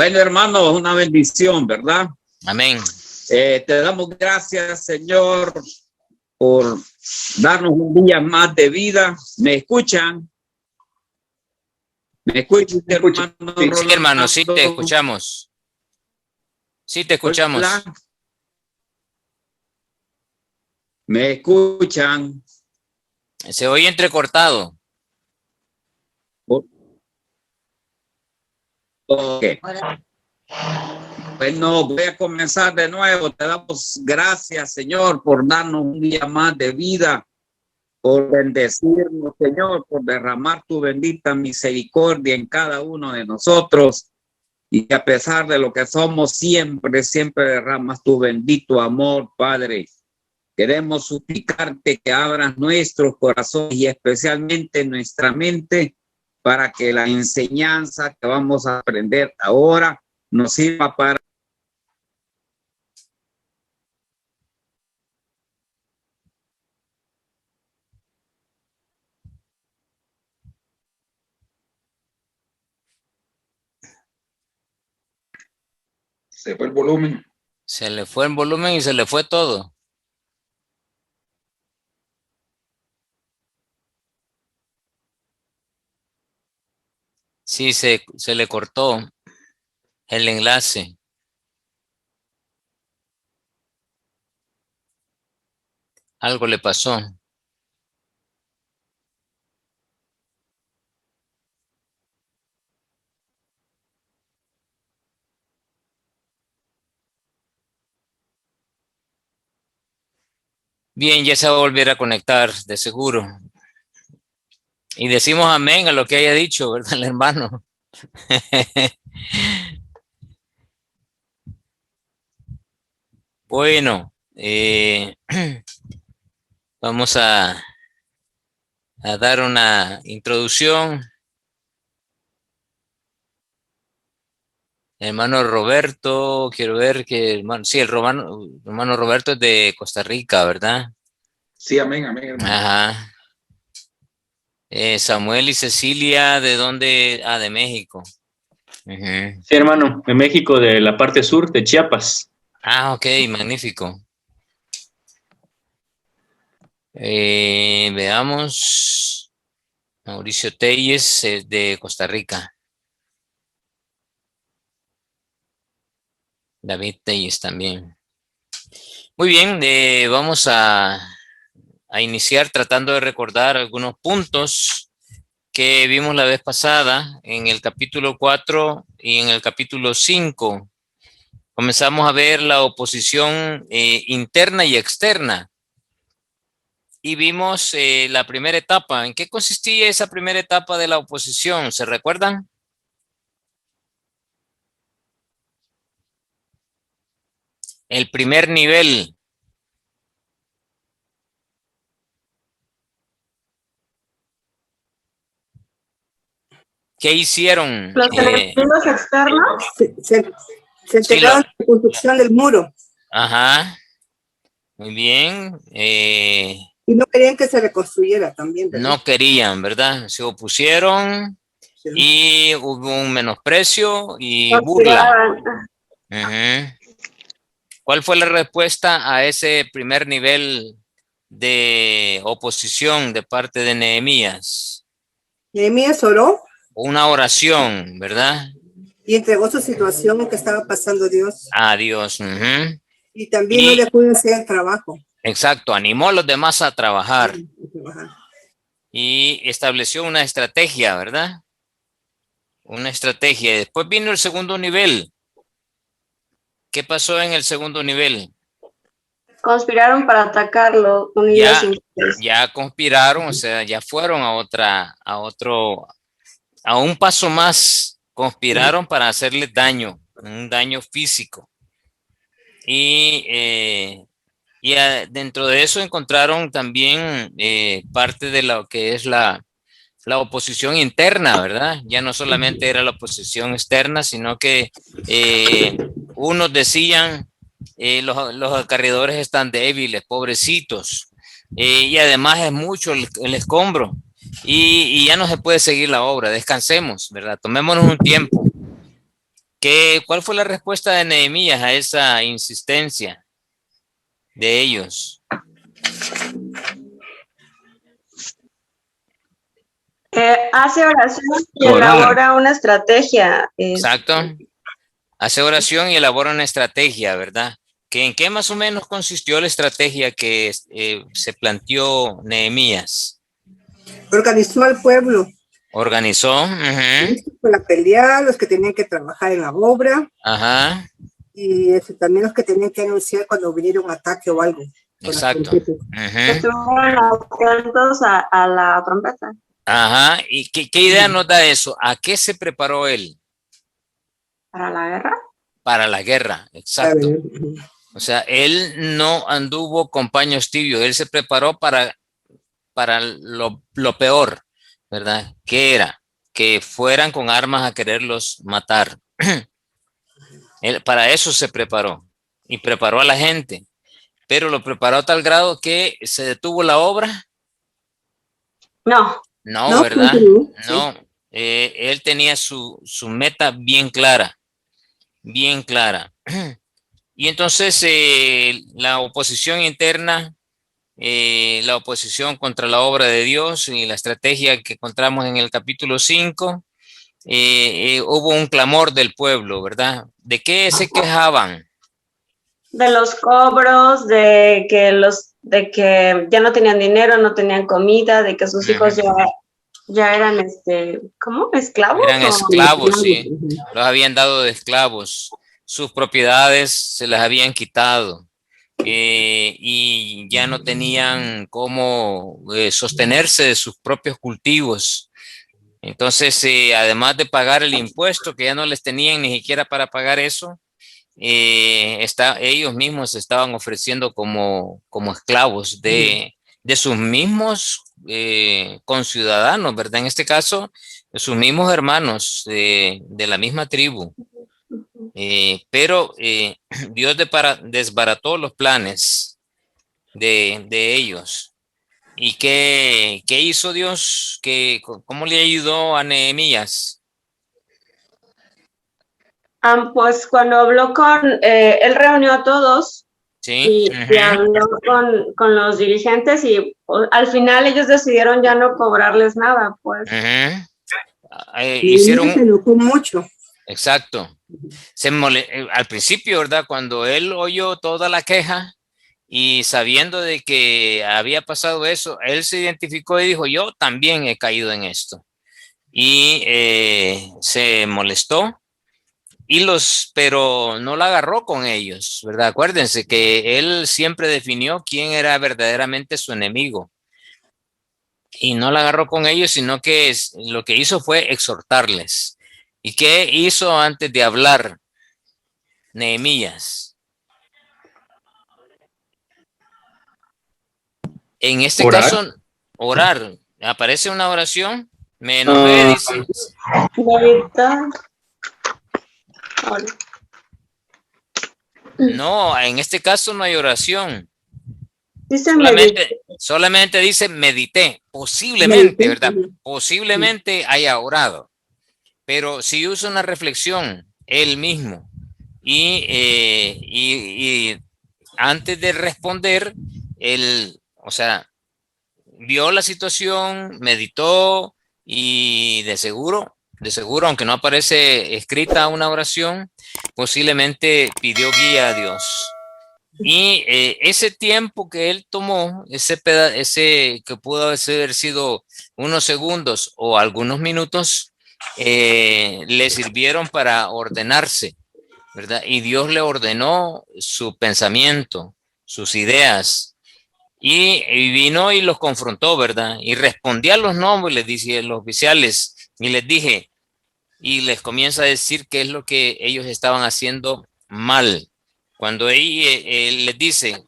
Bueno, hermanos, una bendición, ¿verdad? Amén. Te damos gracias, Señor, por darnos un día más de vida. ¿Me escuchan? ¿Me escuchan, hermano? Sí, hermano, sí te escuchamos. Sí te escuchamos. Hola. ¿Me escuchan? Se oye entrecortado. Ok. Bueno, voy a comenzar de nuevo. Te damos gracias, Señor, por darnos un día más de vida, por bendecirnos, Señor, por derramar tu bendita misericordia en cada uno de nosotros. Y que a pesar de lo que somos, siempre derramas tu bendito amor, Padre. Queremos suplicarte que abras nuestros corazones y especialmente nuestra mente para que la enseñanza que vamos a aprender ahora nos sirva para Se fue el volumen. Se le fue el volumen y se le fue todo. Sí, se le cortó el enlace. Algo le pasó. Bien, ya se va a volver a conectar, de seguro. Y decimos amén a lo que haya dicho, ¿verdad, el hermano? Bueno, vamos a dar una introducción. Hermano Roberto, quiero ver que, hermano, sí, hermano Roberto es de Costa Rica, ¿verdad? Sí, amén, amén, hermano. Ajá. Samuel y Cecilia, ¿de dónde? Ah, de México. Uh-huh. Sí, hermano, en México, de la parte sur de Chiapas. Ah, ok, magnífico. Veamos. Mauricio Telles, de Costa Rica. David Telles también. Muy bien, vamos a iniciar tratando de recordar algunos puntos que vimos la vez pasada en el capítulo 4 y en el capítulo 5. Comenzamos a ver la oposición interna y externa. Y vimos la primera etapa. ¿En qué consistía esa primera etapa de la oposición? ¿Se recuerdan? El primer nivel. ¿Qué hicieron? Los enemigos externos se encargaron de la construcción del muro. Ajá. Muy bien. Y no querían que se reconstruyera también, ¿verdad? No querían, ¿verdad? Se opusieron, sí. Y hubo un menosprecio y burla. ¿Cuál fue la respuesta a ese primer nivel de oposición de parte de Nehemías? Nehemías oró. Una oración, ¿verdad? Y entregó su situación en que estaba pasando Dios. A Dios. Y también no le pudo hacer el trabajo. Exacto, animó a los demás a trabajar. Y estableció una estrategia, ¿verdad? Una estrategia. Después vino el segundo nivel. ¿Qué pasó en el segundo nivel? Conspiraron para atacarlo. Ya conspiraron, o sea, ya fueron a un paso más. Conspiraron para hacerle daño, un daño físico. Y dentro de eso encontraron también parte de lo que es la oposición interna, ¿verdad? Ya no solamente era la oposición externa, sino que unos decían, los acarreadores están débiles, pobrecitos, y además es mucho el escombro, y ya no se puede seguir la obra, descansemos, ¿verdad? Tomémonos un tiempo. ¿Cuál fue la respuesta de Nehemías a esa insistencia de ellos? Hace oración y Orar. elabora una estrategia. Exacto. Hace oración y elabora una estrategia, ¿verdad? ¿En qué más o menos consistió la estrategia que se planteó Nehemías? Organizó al pueblo. Organizó. Listos para pelear, los que tenían que trabajar en la obra. Ajá. Y también los que tenían que anunciar cuando viniera un ataque o algo. Exacto. Estuvieron atentos a la trompeta. Ajá. ¿Y qué idea nos da eso? ¿A qué se preparó él? ¿Para la guerra? Para la guerra, exacto. O sea, él no anduvo con paños tibios, él se preparó para lo peor, ¿verdad? ¿Qué era? Que fueran con armas a quererlos matar. Él para eso se preparó y preparó a la gente, pero lo preparó a tal grado que se detuvo la obra. No. No, ¿verdad? No. Sí. Él tenía su meta bien clara, bien clara. Y entonces la oposición interna, la oposición contra la obra de Dios y la estrategia que encontramos en el capítulo 5, hubo un clamor del pueblo, ¿verdad? ¿De qué se quejaban? De los cobros, de que ya no tenían dinero, no tenían comida, de que sus hijos ya eran ¿cómo? ¿Esclavos? Eran esclavos, sí. Los habían dado de esclavos. Sus propiedades se las habían quitado. Y ya no tenían cómo sostenerse de sus propios cultivos. Entonces, además de pagar el impuesto, que ya no les tenían ni siquiera para pagar eso, ellos mismos se estaban ofreciendo como esclavos de sus mismos conciudadanos, ¿verdad? En este caso, de sus mismos hermanos de la misma tribu. Pero Dios desbarató los planes de ellos. ¿Y qué hizo Dios? ¿Cómo le ayudó a Nehemías? Pues cuando habló él reunió a todos, ¿Sí? y habló con los dirigentes y al final ellos decidieron ya no cobrarles nada, pues. Hicieron... se enojó mucho. Exacto. Al principio, ¿verdad? Cuando él oyó toda la queja y sabiendo de que había pasado eso, él se identificó y dijo, yo también he caído en esto. Y se molestó, pero no la agarró con ellos, ¿verdad? Acuérdense que él siempre definió quién era verdaderamente su enemigo. Y no la agarró con ellos, sino que lo que hizo fue exhortarles. ¿Y qué hizo antes de hablar Nehemías? En este caso, orar. Aparece una oración. Me enojé, dice. No, en este caso no hay oración. Solamente dice medité. Posiblemente, ¿verdad? Posiblemente haya orado. Pero si usa una reflexión él mismo y antes de responder, o sea, vio la situación, meditó y de seguro, aunque no aparece escrita una oración, posiblemente pidió guía a Dios. Y ese tiempo que él tomó, ese que pudo haber sido unos segundos o algunos minutos, le sirvieron para ordenarse, ¿verdad? Y Dios le ordenó su pensamiento, sus ideas, y vino y los confrontó, ¿verdad? Y respondía a los nombres, les dice los oficiales, y les dije, y les comienza a decir qué es lo que ellos estaban haciendo mal. Cuando él les dice,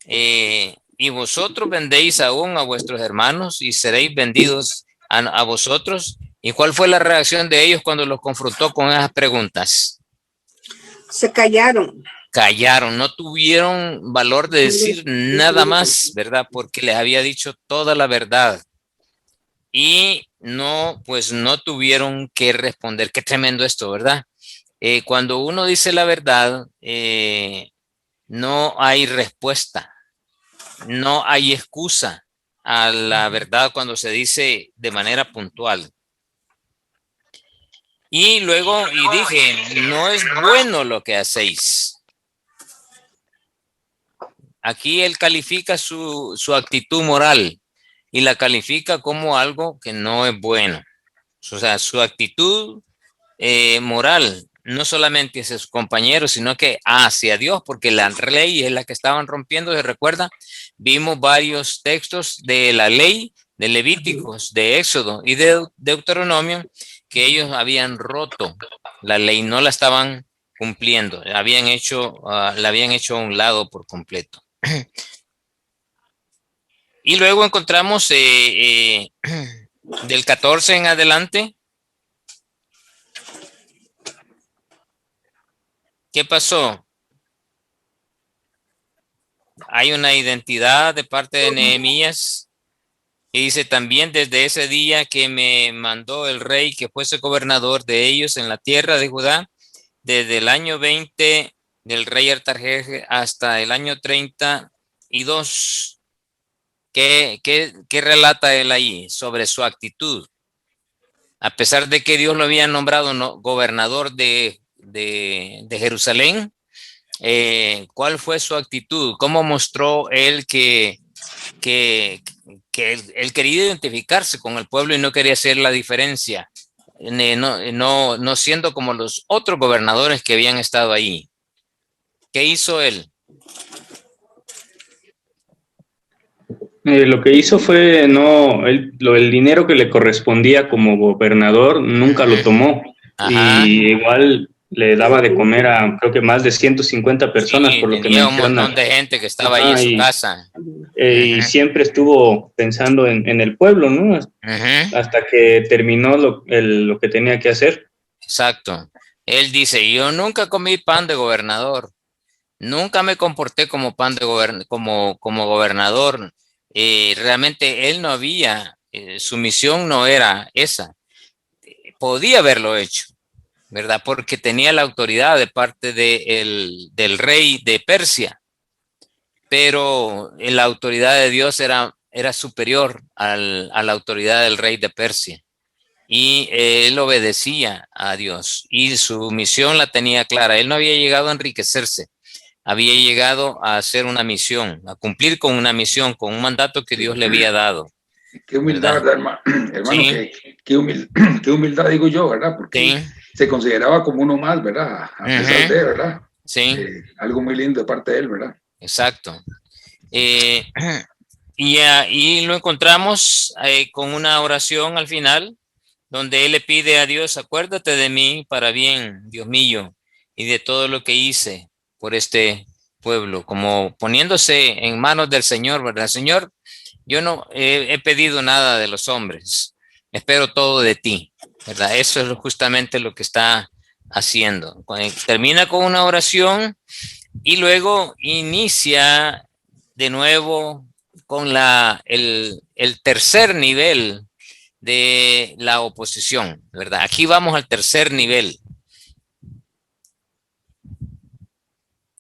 y vosotros vendéis aún a vuestros hermanos y seréis vendidos a vosotros. ¿Y cuál fue la reacción de ellos cuando los confrontó con esas preguntas? Se callaron. Callaron, no tuvieron valor de decir nada más, ¿verdad? Porque les había dicho toda la verdad. Y no tuvieron que responder. Qué tremendo esto, ¿verdad? Cuando uno dice la verdad, no hay respuesta, no hay excusa a la verdad cuando se dice de manera puntual. Y luego, y dije, no es bueno lo que hacéis. Aquí él califica su actitud moral y la califica como algo que no es bueno. O sea, su actitud moral, no solamente hacia sus compañeros, sino que hacia Dios, porque la ley es la que estaban rompiendo. ¿Se recuerda? Vimos varios textos de la ley de Levíticos, de Éxodo y de Deuteronomio, que ellos habían roto la ley, no la estaban cumpliendo, la habían hecho a un lado por completo. Y luego encontramos del 14 en adelante. ¿Qué pasó? Hay una identidad de parte de Nehemías. Y dice también desde ese día que me mandó el rey que fuese gobernador de ellos en la tierra de Judá, desde el año 20 del rey Artajerjes hasta el año 32. ¿Qué relata él ahí sobre su actitud? A pesar de que Dios lo había nombrado gobernador de Jerusalén, ¿cuál fue su actitud? ¿Cómo mostró él que él quería identificarse con el pueblo y no quería hacer la diferencia? No siendo como los otros gobernadores que habían estado ahí. ¿Qué hizo él? Lo que hizo fue, el dinero que le correspondía como gobernador nunca lo tomó. Ajá. Y igual le daba de comer a creo que más de 150 personas, Sí, por lo que tenía un menciona. montón de gente que estaba ahí en su casa. Y Ajá. siempre estuvo pensando en el pueblo, ¿no? Ajá. Hasta que terminó lo que tenía que hacer. Exacto. Él dice, yo nunca comí pan de gobernador, nunca me comporté como como gobernador. Realmente él no había, su misión no era esa. Podía haberlo hecho, ¿verdad? Porque tenía la autoridad de parte del rey de Persia, pero la autoridad de Dios era superior a la autoridad del rey de Persia. Y él obedecía a Dios y su misión la tenía clara. Él no había llegado a enriquecerse, había llegado a hacer una misión, a cumplir con una misión, con un mandato que Dios le había dado. Qué humildad, ¿verdad? ¿verdad, hermano? Sí. Qué humildad, digo yo, ¿verdad? Porque Sí. se consideraba como uno más, ¿verdad? A pesar de, ¿verdad? Sí. Algo muy lindo de parte de él, ¿verdad? Exacto. Y ahí lo encontramos con una oración al final, donde él le pide a Dios, acuérdate de mí para bien, Dios mío, y de todo lo que hice por este pueblo, como poniéndose en manos del Señor, ¿verdad? Señor, yo no he pedido nada de los hombres, espero todo de ti, ¿verdad? Eso es justamente lo que está haciendo. Termina con una oración y luego inicia de nuevo con el tercer nivel de la oposición, ¿verdad? Aquí vamos al tercer nivel.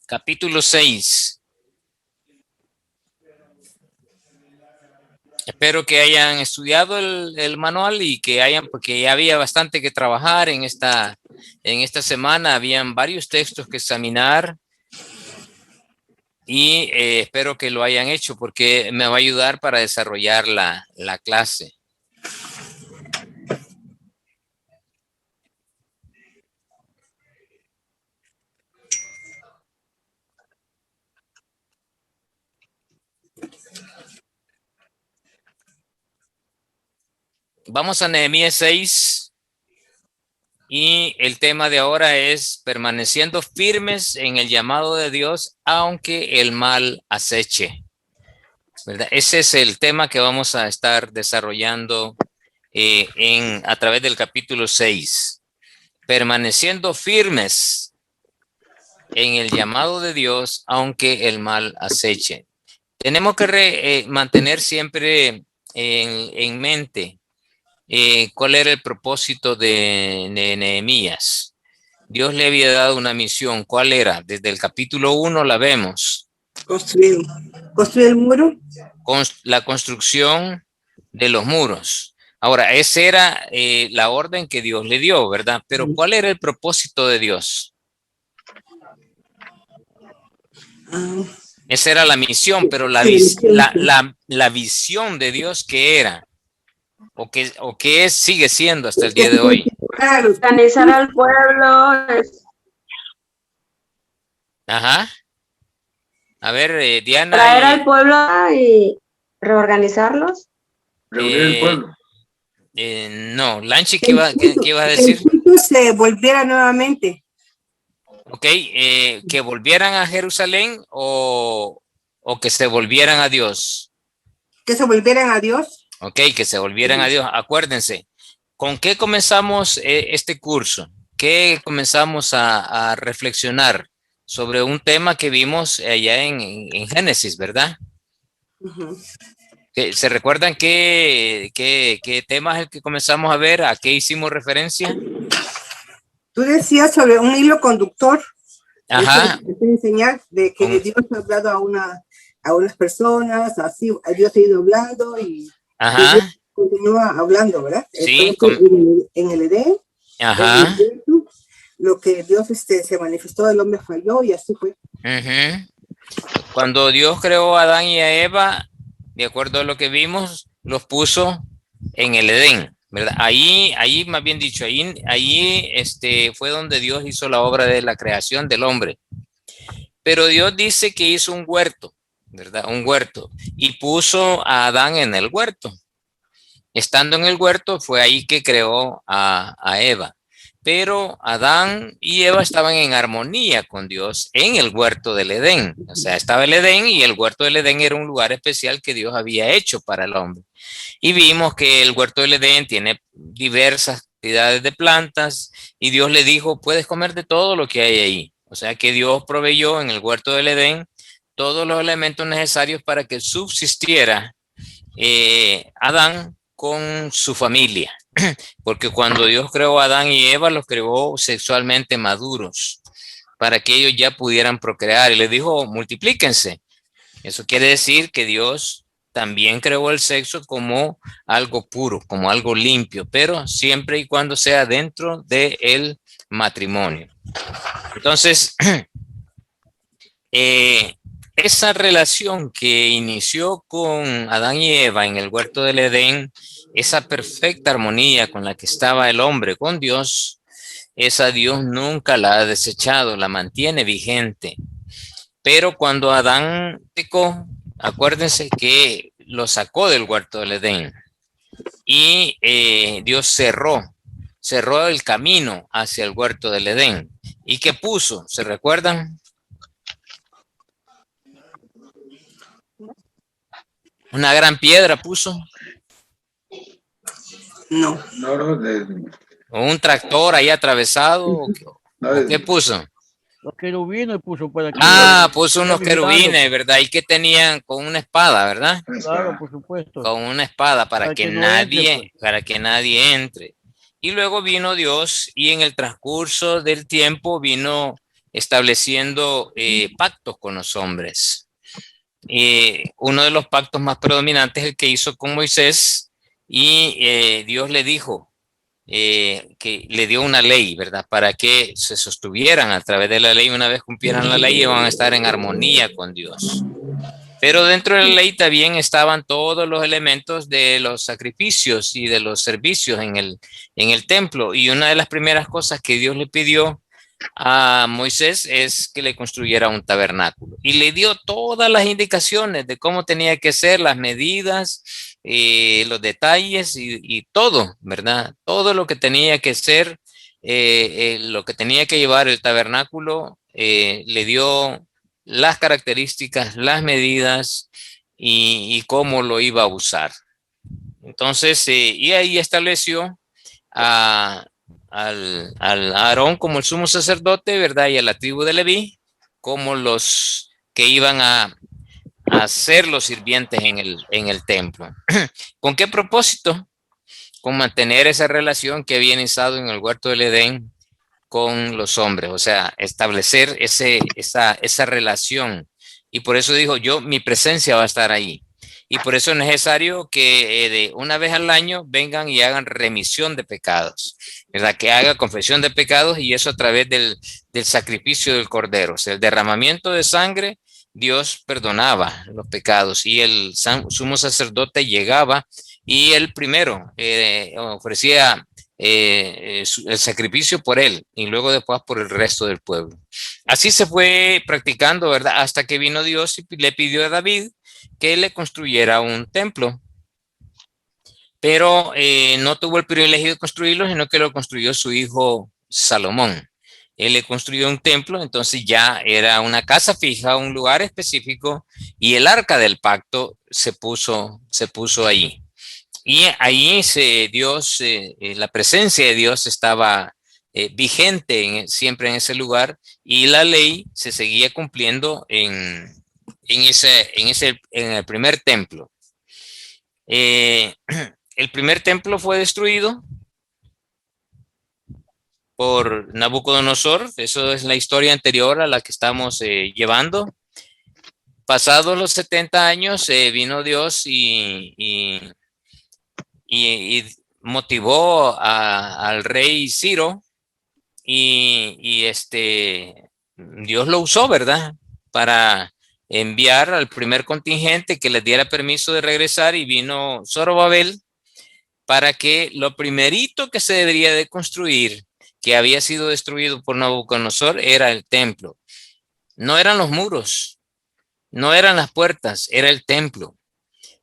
Capítulo 6. Espero que hayan estudiado el manual y que porque ya había bastante que trabajar en esta semana, habían varios textos que examinar y espero que lo hayan hecho porque me va a ayudar para desarrollar la clase. Vamos a Nehemías 6 y el tema de ahora es permaneciendo firmes en el llamado de Dios, aunque el mal aceche, ¿verdad? Ese es el tema que vamos a estar desarrollando a través del capítulo 6. Permaneciendo firmes en el llamado de Dios, aunque el mal aceche. Tenemos que mantener siempre en mente cuál era el propósito de Nehemías. Dios le había dado una misión. ¿Cuál era? Desde el capítulo 1 la vemos. Construir el muro. Con la construcción de los muros. Ahora, esa era la orden que Dios le dio, ¿verdad? Pero ¿cuál era el propósito de Dios? Esa era la misión, pero la visión de Dios, ¿qué era? ¿O qué es, sigue siendo hasta el día de hoy? Organizar al pueblo. Ajá. A ver, Diana. Traer al pueblo y reorganizarlos. Reunir el pueblo. No, Lanchi, ¿qué iba a decir? Que se volviera nuevamente. Ok, que volvieran a Jerusalén o que se volvieran a Dios. Que se volvieran a Dios. Ok, que se volvieran a Dios. Acuérdense, ¿con qué comenzamos este curso? ¿Qué comenzamos a reflexionar sobre un tema que vimos allá en Génesis, ¿verdad? ¿Se recuerdan qué tema es el que comenzamos a ver? ¿A qué hicimos referencia? Tú decías sobre un hilo conductor. Ajá. Te enseñar de que Dios ha hablado a unas personas, así Dios ha ido hablando y Dios continúa hablando, ¿verdad? Sí. En el Edén. Ajá. Lo que Dios se manifestó, el hombre falló y así fue. Cuando Dios creó a Adán y a Eva, de acuerdo a lo que vimos, los puso en el Edén, ¿verdad? Ahí más bien dicho, ahí fue donde Dios hizo la obra de la creación del hombre. Pero Dios dice que hizo un huerto, ¿verdad? Un huerto. Y puso a Adán en el huerto. Estando en el huerto, fue ahí que creó a Eva. Pero Adán y Eva estaban en armonía con Dios en el huerto del Edén. O sea, estaba el Edén y el huerto del Edén era un lugar especial que Dios había hecho para el hombre. Y vimos que el huerto del Edén tiene diversas cantidades de plantas y Dios le dijo, puedes comer de todo lo que hay ahí. O sea que Dios proveyó en el huerto del Edén todos los elementos necesarios para que subsistiera Adán con su familia. Porque cuando Dios creó a Adán y Eva, los creó sexualmente maduros para que ellos ya pudieran procrear. Y les dijo, multiplíquense. Eso quiere decir que Dios también creó el sexo como algo puro, como algo limpio, pero siempre y cuando sea dentro del matrimonio. Entonces, esa relación que inició con Adán y Eva en el huerto del Edén, esa perfecta armonía con la que estaba el hombre con Dios, esa Dios nunca la ha desechado, la mantiene vigente. Pero cuando Adán pecó, acuérdense que lo sacó del huerto del Edén y Dios cerró el camino hacia el huerto del Edén. ¿Y qué puso? ¿Se recuerdan? ¿Una gran piedra puso? No. ¿O un tractor ahí atravesado? ¿O qué puso? Los querubines puso para que... puso unos querubines, ¿verdad? Y que tenían con una espada, ¿verdad? Claro, por supuesto. Con una espada para que no nadie, entre, pues. para que nadie entre. Y luego vino Dios y en el transcurso del tiempo vino estableciendo pactos con los hombres. Uno de los pactos más predominantes es el que hizo con Moisés y Dios le dijo que le dio una ley, ¿verdad? Para que se sostuvieran a través de la ley. Una vez cumplieran la ley, iban a estar en armonía con Dios. Pero dentro de la ley también estaban todos los elementos de los sacrificios y de los servicios en el templo. Y una de las primeras cosas que Dios le pidió a Moisés es que le construyera un tabernáculo. Y le dio todas las indicaciones de cómo tenía que ser, las medidas, los detalles y todo, ¿verdad? Todo lo que tenía que ser, lo que tenía que llevar el tabernáculo, le dio las características, las medidas y cómo lo iba a usar. Entonces, y ahí estableció al Aarón como el sumo sacerdote, ¿verdad? Y a la tribu de Leví como los que iban a ser los sirvientes en el templo. ¿Con qué propósito? Con mantener esa relación que había iniciado en el huerto del Edén con los hombres, o sea, establecer esa relación. Y por eso dijo yo, mi presencia va a estar ahí. Y por eso es necesario que de una vez al año vengan y hagan remisión de pecados, ¿verdad? Que haga confesión de pecados, y eso a través del sacrificio del cordero. O sea, el derramamiento de sangre, Dios perdonaba los pecados, y el sumo sacerdote llegaba y él primero ofrecía el sacrificio por él y luego después por el resto del pueblo. Así se fue practicando, ¿verdad? Hasta que vino Dios y le pidió a David que le construyera un templo. Pero no tuvo el privilegio de construirlo, sino que lo construyó su hijo Salomón. Él le construyó un templo, entonces ya era una casa fija, un lugar específico, y el arca del pacto se puso allí. Y ahí la presencia de Dios estaba vigente siempre en ese lugar, y la ley se seguía cumpliendo en el primer templo. El primer templo fue destruido por Nabucodonosor. Eso es la historia anterior a la que estamos llevando. Pasados los 70 años, vino Dios y motivó al rey Ciro, y Dios lo usó, ¿verdad? Para enviar al primer contingente que les diera permiso de regresar, y vino Zorobabel para que lo primerito que se debería de construir, que había sido destruido por Nabucodonosor, era el templo. No eran los muros, no eran las puertas, era el templo.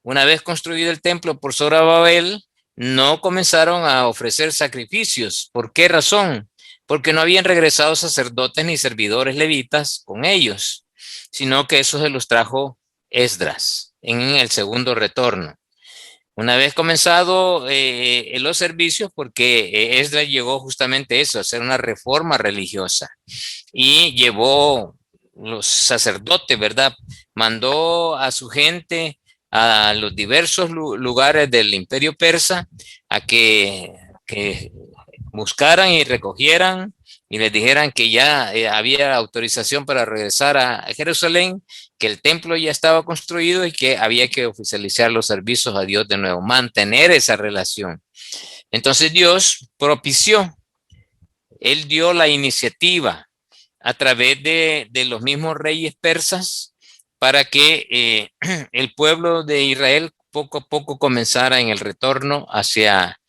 Una vez construido el templo por Zorobabel, no comenzaron a ofrecer sacrificios. ¿Por qué razón? Porque no habían regresado sacerdotes ni servidores levitas con ellos, sino que eso se los trajo Esdras en el segundo retorno. Una vez comenzado los servicios, porque Esdras llegó justamente eso, a hacer una reforma religiosa, y llevó los sacerdotes, ¿verdad? Mandó a su gente a los diversos lugares del imperio persa a que buscaran y recogieran y les dijeran que ya había autorización para regresar a Jerusalén, que el templo ya estaba construido y que había que oficializar los servicios a Dios de nuevo, mantener esa relación. Entonces Dios propició, Él dio la iniciativa a través de los mismos reyes persas para que el pueblo de Israel poco a poco comenzara en el retorno hacia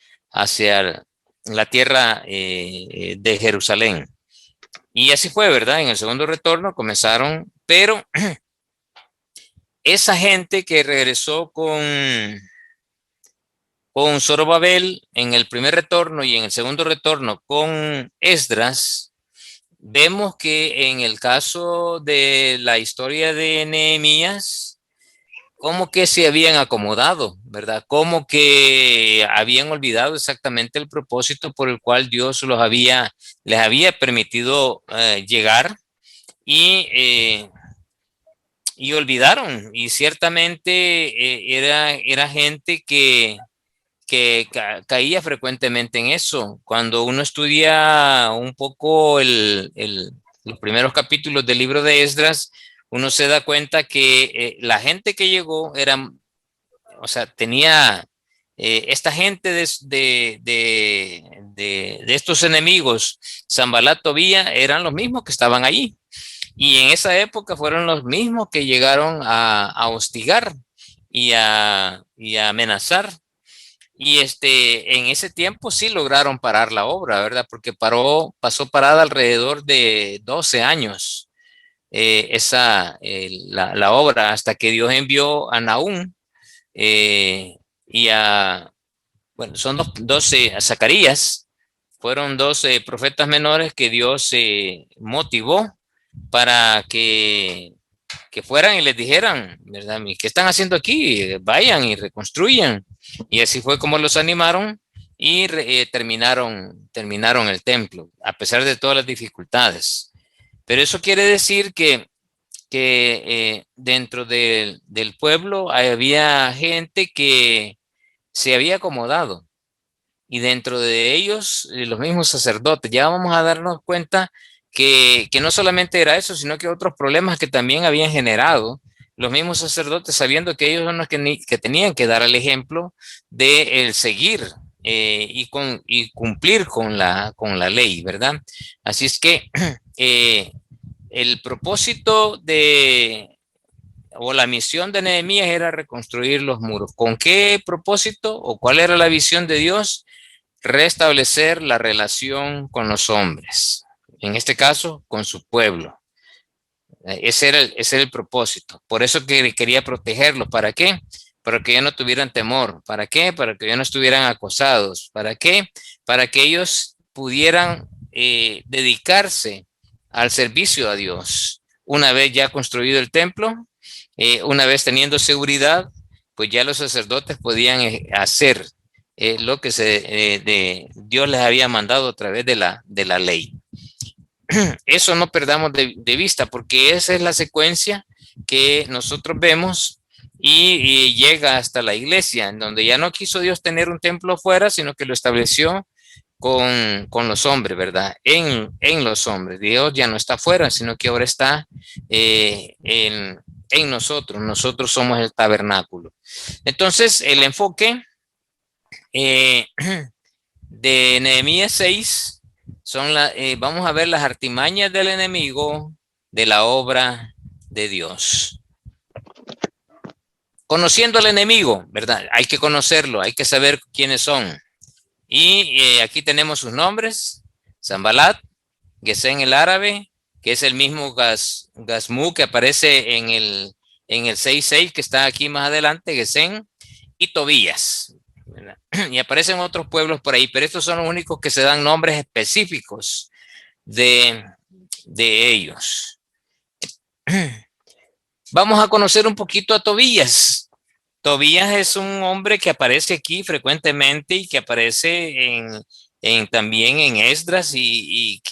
la tierra de Jerusalén. Y así fue, ¿verdad? En el segundo retorno comenzaron, pero esa gente que regresó con Zorobabel en el primer retorno y en el segundo retorno con Esdras, vemos que en el caso de la historia de Nehemías, como que se habían acomodado, ¿verdad? Como que habían olvidado exactamente el propósito por el cual Dios les había permitido llegar, y olvidaron. Y ciertamente era gente que caía frecuentemente en eso. Cuando uno estudia un poco los primeros capítulos del libro de Esdras, uno se da cuenta que la gente que llegó tenía esta gente de estos enemigos, Sanbalat, Tobía, eran los mismos que estaban allí. Y en esa época fueron los mismos que llegaron a hostigar y a amenazar. Y en ese tiempo sí lograron parar la obra, ¿verdad? Porque pasó parada alrededor de 12 años la obra, hasta que Dios envió a Nahum son 12, a Zacarías. Fueron 12 profetas menores que Dios motivó para que fueran y les dijeran, ¿verdad? ¿Qué están haciendo aquí? Vayan y reconstruyan. Y así fue como los animaron, y terminaron el templo, a pesar de todas las dificultades. Pero eso quiere decir que dentro del pueblo había gente que se había acomodado. y dentro de ellos los mismos sacerdotes. Ya vamos a darnos cuenta que no solamente era eso, sino que otros problemas que también habían generado los mismos sacerdotes, sabiendo que ellos son los que tenían que dar el ejemplo de el seguir y cumplir con la ley, ¿verdad? Así es que el propósito o la misión de Nehemías era reconstruir los muros. ¿Con qué propósito o cuál era la visión de Dios? Restablecer la relación con los hombres, en este caso con su pueblo. Ese era el propósito. Por eso que quería protegerlos. ¿Para qué? Para que ya no tuvieran temor. ¿Para qué? Para que ya no estuvieran acosados. ¿Para qué? Para que ellos pudieran dedicarse al servicio a Dios. Una vez ya construido el templo, una vez teniendo seguridad, pues ya los sacerdotes podían hacer lo que Dios les había mandado a través de la ley. Eso no perdamos de vista, porque esa es la secuencia que nosotros vemos y llega hasta la iglesia, en donde ya no quiso Dios tener un templo afuera, sino que lo estableció con los hombres, ¿verdad? En los hombres. Dios ya no está afuera, sino que ahora está en nosotros. Nosotros somos el tabernáculo. Entonces, el enfoque de Nehemías 6 son vamos a ver las artimañas del enemigo de la obra de Dios. Conociendo al enemigo, ¿verdad? Hay que conocerlo, hay que saber quiénes son. Y aquí tenemos sus nombres: Sanbalat, Gesén el árabe, que es el mismo Gazmú que aparece en el 6.6, que está aquí más adelante, Gesén, y Tobías, ¿verdad? Y aparecen otros pueblos por ahí, pero estos son los únicos que se dan nombres específicos de ellos. Vamos a conocer un poquito a Tobías. Tobías es un hombre que aparece aquí frecuentemente y que aparece también en Esdras. Y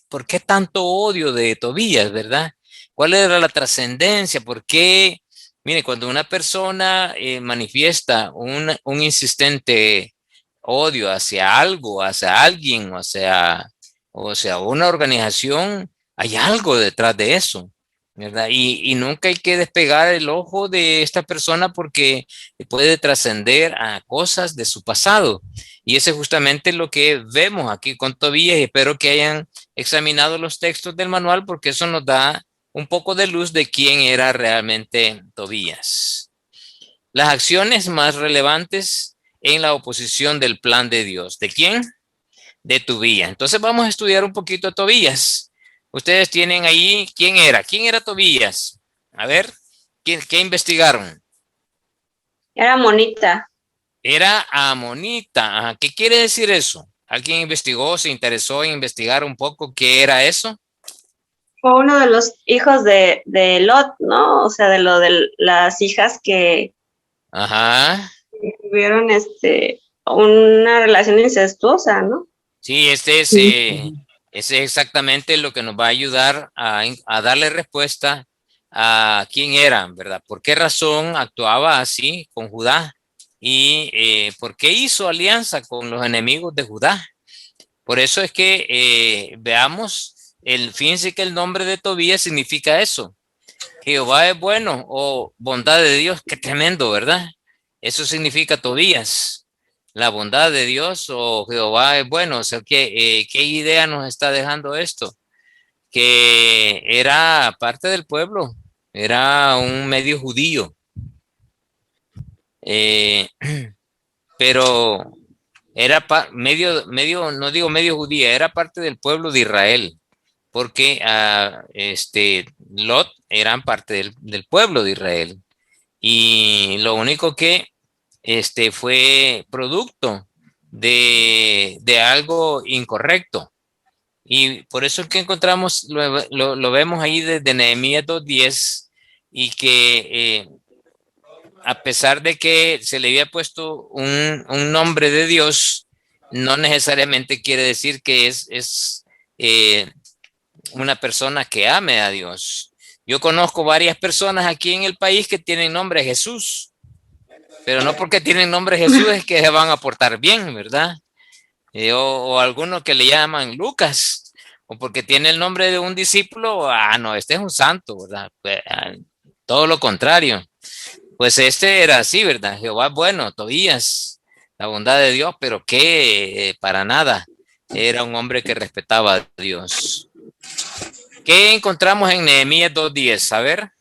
¿por qué tanto odio de Tobías, verdad? ¿Cuál era la trascendencia? ¿Por qué? Mire, cuando una persona manifiesta un insistente odio hacia algo, hacia alguien, o sea, una organización, hay algo detrás de eso, ¿verdad? Y nunca hay que despegar el ojo de esta persona, porque puede trascender a cosas de su pasado. Y eso es justamente lo que vemos aquí con Tobías, y espero que hayan examinado los textos del manual, porque eso nos da un poco de luz de quién era realmente Tobías. Las acciones más relevantes en la oposición del plan de Dios. ¿De quién? De Tobías. Entonces vamos a estudiar un poquito a Tobías. Ustedes tienen ahí, ¿quién era? ¿Quién era Tobías? A ver, ¿qué investigaron? Era amonita. Era amonita. Ajá. ¿Qué quiere decir eso? ¿Alguien investigó, se interesó en investigar un poco qué era eso? Fue uno de los hijos de Lot, ¿no? O sea, de las hijas que tuvieron una relación incestuosa, ¿no? Sí, ese es exactamente lo que nos va a ayudar a darle respuesta a quién era, ¿verdad? ¿Por qué razón actuaba así con Judá? Y ¿por qué hizo alianza con los enemigos de Judá? Por eso es que veamos, fíjense que el nombre de Tobías significa eso. Jehová es bueno, o bondad de Dios. Qué tremendo, ¿verdad? Eso significa Tobías, la bondad de Dios, o Jehová es bueno. O sea, ¿qué idea nos está dejando esto? Que era parte del pueblo, era un medio judío. Pero era medio, no digo medio judía, era parte del pueblo de Israel, porque Lot eran parte del pueblo de Israel. Y lo único que fue producto de algo incorrecto. Y por eso es que encontramos, lo vemos ahí desde Nehemías 2:10, y que a pesar de que se le había puesto un nombre de Dios, no necesariamente quiere decir que es una persona que ame a Dios. Yo conozco varias personas aquí en el país que tienen nombre Jesús, Pero no porque tienen nombre Jesús es que se van a portar bien, ¿verdad? O algunos que le llaman Lucas, o porque tiene el nombre de un discípulo, no, este es un santo, ¿verdad? Pues, todo lo contrario. Pues este era así, ¿verdad? Jehová es bueno, Tobías, la bondad de Dios, pero que para nada era un hombre que respetaba a Dios. ¿Qué encontramos en Nehemías 2:10? A ver.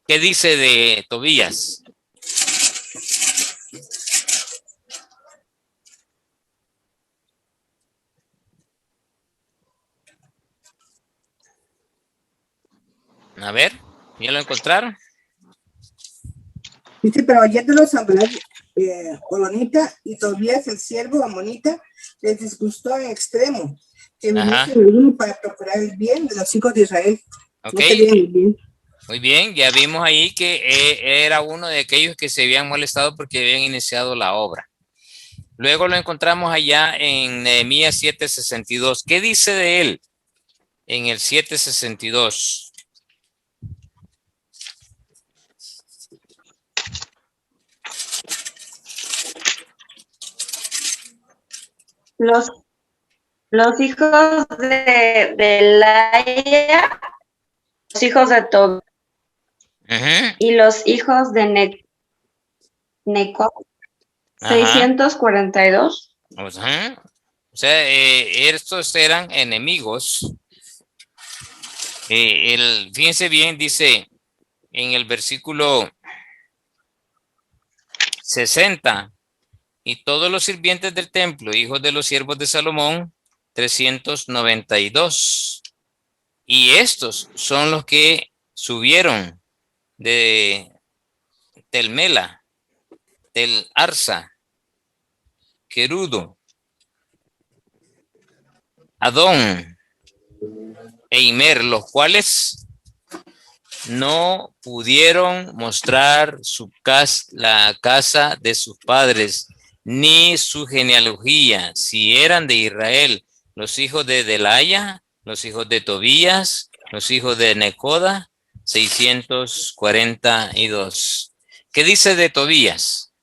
¿Qué dice de Tobías? A ver, ¿ya lo encontraron? Dice, pero oyéndolo Sanballat, Horonita y Tobías, el siervo amonita, les disgustó en extremo, que viniesen alguno para procurar el bien de los hijos de Israel. Ok, no querían el bien. Muy bien, ya vimos ahí que era uno de aquellos que se habían molestado porque habían iniciado la obra. Luego lo encontramos allá en Nehemías 7:62. ¿Qué dice de él en el 7:62? Los hijos de Laia, los hijos de Tobías y los hijos de Neco, 642. O sea, estos eran enemigos. Fíjense bien, dice en el versículo 60, y todos los sirvientes del templo, hijos de los siervos de Salomón, 392. Y estos son los que subieron de Tel Mela, Tel Arsa, Kerudo, Adón e Imer, los cuales no pudieron mostrar la casa de sus padres, ni su genealogía, si eran de Israel, los hijos de Delaya, los hijos de Tobías, los hijos de Necoda, 642. ¿Qué dice de Tobías?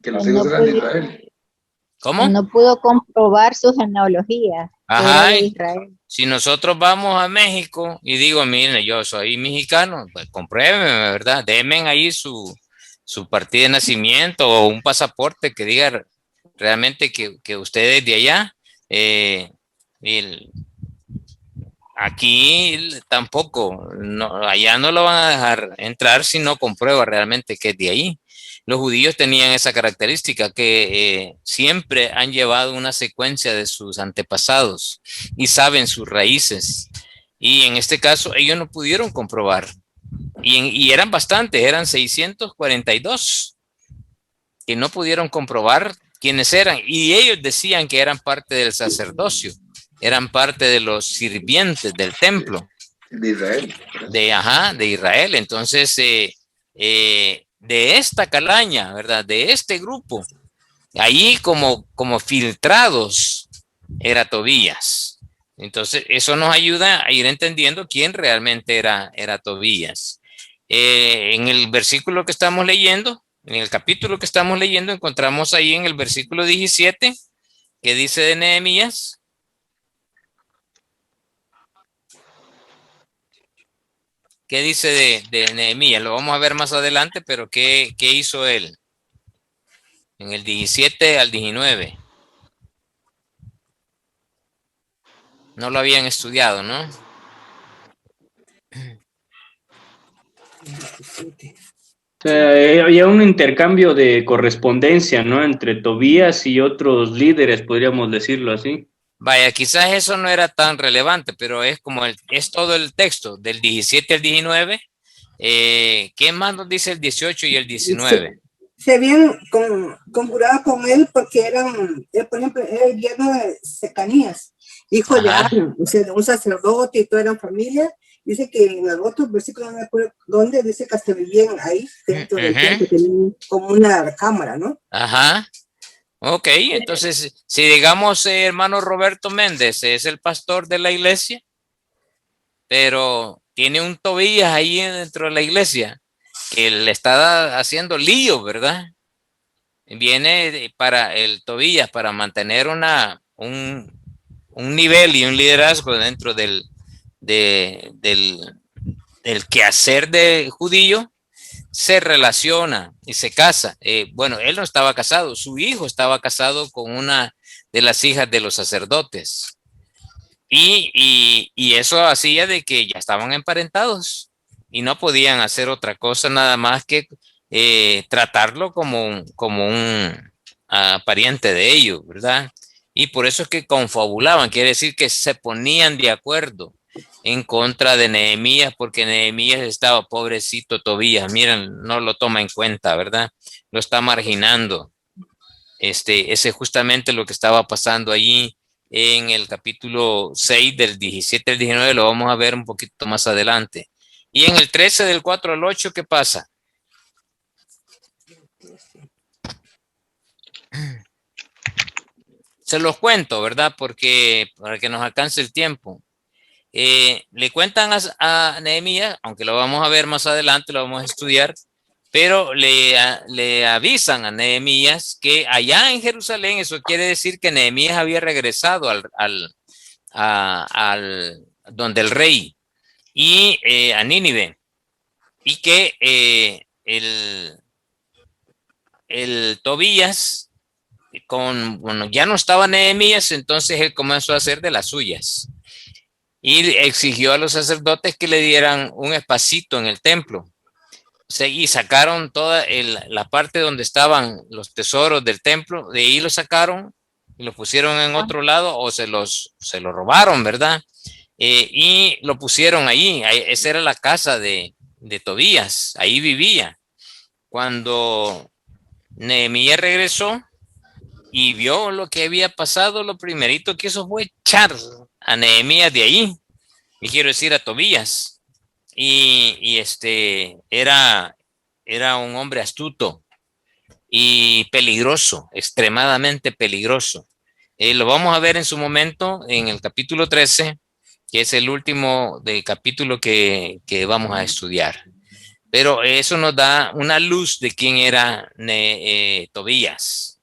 Que los hijos eran de Israel. ¿Cómo? No pudo comprobar su genealogía. Ajá, de Israel. Si nosotros vamos a México y digo, miren, yo soy mexicano, pues compruébenme, ¿verdad? Denme ahí su partida de nacimiento o un pasaporte que diga realmente que usted es de allá. Aquí tampoco, allá no lo van a dejar entrar si no comprueba realmente que es de ahí. Los judíos tenían esa característica que siempre han llevado una secuencia de sus antepasados y saben sus raíces. Y en este caso ellos no pudieron comprobar. Y eran bastantes, eran 642 que no pudieron comprobar quiénes eran. Y ellos decían que eran parte del sacerdocio, eran parte de los sirvientes del templo. De Israel. De Israel. Entonces, de esta calaña, ¿verdad? De este grupo, ahí como filtrados era Tobías. Entonces, eso nos ayuda a ir entendiendo quién realmente era Tobías. En el versículo que estamos leyendo, en el capítulo que estamos leyendo, encontramos ahí en el versículo 17, que dice de Nehemías. ¿Qué dice de Nehemías? Lo vamos a ver más adelante, pero ¿qué hizo él? En el 17 al 19. No lo habían estudiado, ¿no? O sea, había un intercambio de correspondencia, ¿no? Entre Tobías y otros líderes, podríamos decirlo así. Vaya, quizás eso no era tan relevante, pero es como es todo el texto, del 17 al 19. ¿Qué más nos dice el 18 y el 19? Se habían conjurado con él porque él, por ejemplo, era el yerno de Secanías, hijo de Ana, o sea, de un sacerdote y toda eran familia. Dice que en el otro versículo, no me acuerdo dónde, dice que hasta vivían ahí, dentro del templo, tenían como una cámara, ¿no? Ajá. Ok, entonces, si digamos, hermano Roberto Méndez es el pastor de la iglesia, pero tiene un Tobías ahí dentro de la iglesia que le está haciendo lío, ¿verdad? Viene para el Tobías para mantener un nivel y un liderazgo dentro del quehacer de judío, se relaciona y se casa. Bueno, él no estaba casado, su hijo estaba casado con una de las hijas de los sacerdotes. Y eso hacía de que ya estaban emparentados y no podían hacer otra cosa nada más que tratarlo como un pariente de ellos, ¿verdad? Y por eso es que confabulaban, quiere decir que se ponían de acuerdo en contra de Nehemías, porque Nehemías estaba pobrecito Tobías, miren, no lo toma en cuenta, ¿verdad? Lo está marginando. Ese es justamente lo que estaba pasando allí en el capítulo 6 del 17 al 19, lo vamos a ver un poquito más adelante. Y en el 13 del 4 al 8, ¿qué pasa? Se los cuento, ¿verdad? Porque para que nos alcance el tiempo. Le cuentan a Nehemías, aunque lo vamos a ver más adelante, lo vamos a estudiar, pero le avisan a Nehemías que allá en Jerusalén, eso quiere decir que Nehemías había regresado al donde el rey y a Nínive, y que el Tobías, bueno, ya no estaba Nehemías, entonces él comenzó a hacer de las suyas y exigió a los sacerdotes que le dieran un espacito en el templo. Y sacaron toda la parte donde estaban los tesoros del templo, de ahí lo sacaron y lo pusieron en otro lado o se lo robaron, ¿verdad? Y lo pusieron ahí, esa era la casa de Tobías, ahí vivía. Cuando Nehemías regresó y vio lo que había pasado, lo primerito que hizo fue echar a Nehemías de ahí, y quiero decir a Tobías. Y era un hombre astuto y peligroso, extremadamente peligroso. Lo vamos a ver en su momento en el capítulo 13, que es el último del capítulo que vamos a estudiar. Pero eso nos da una luz de quién era Tobías.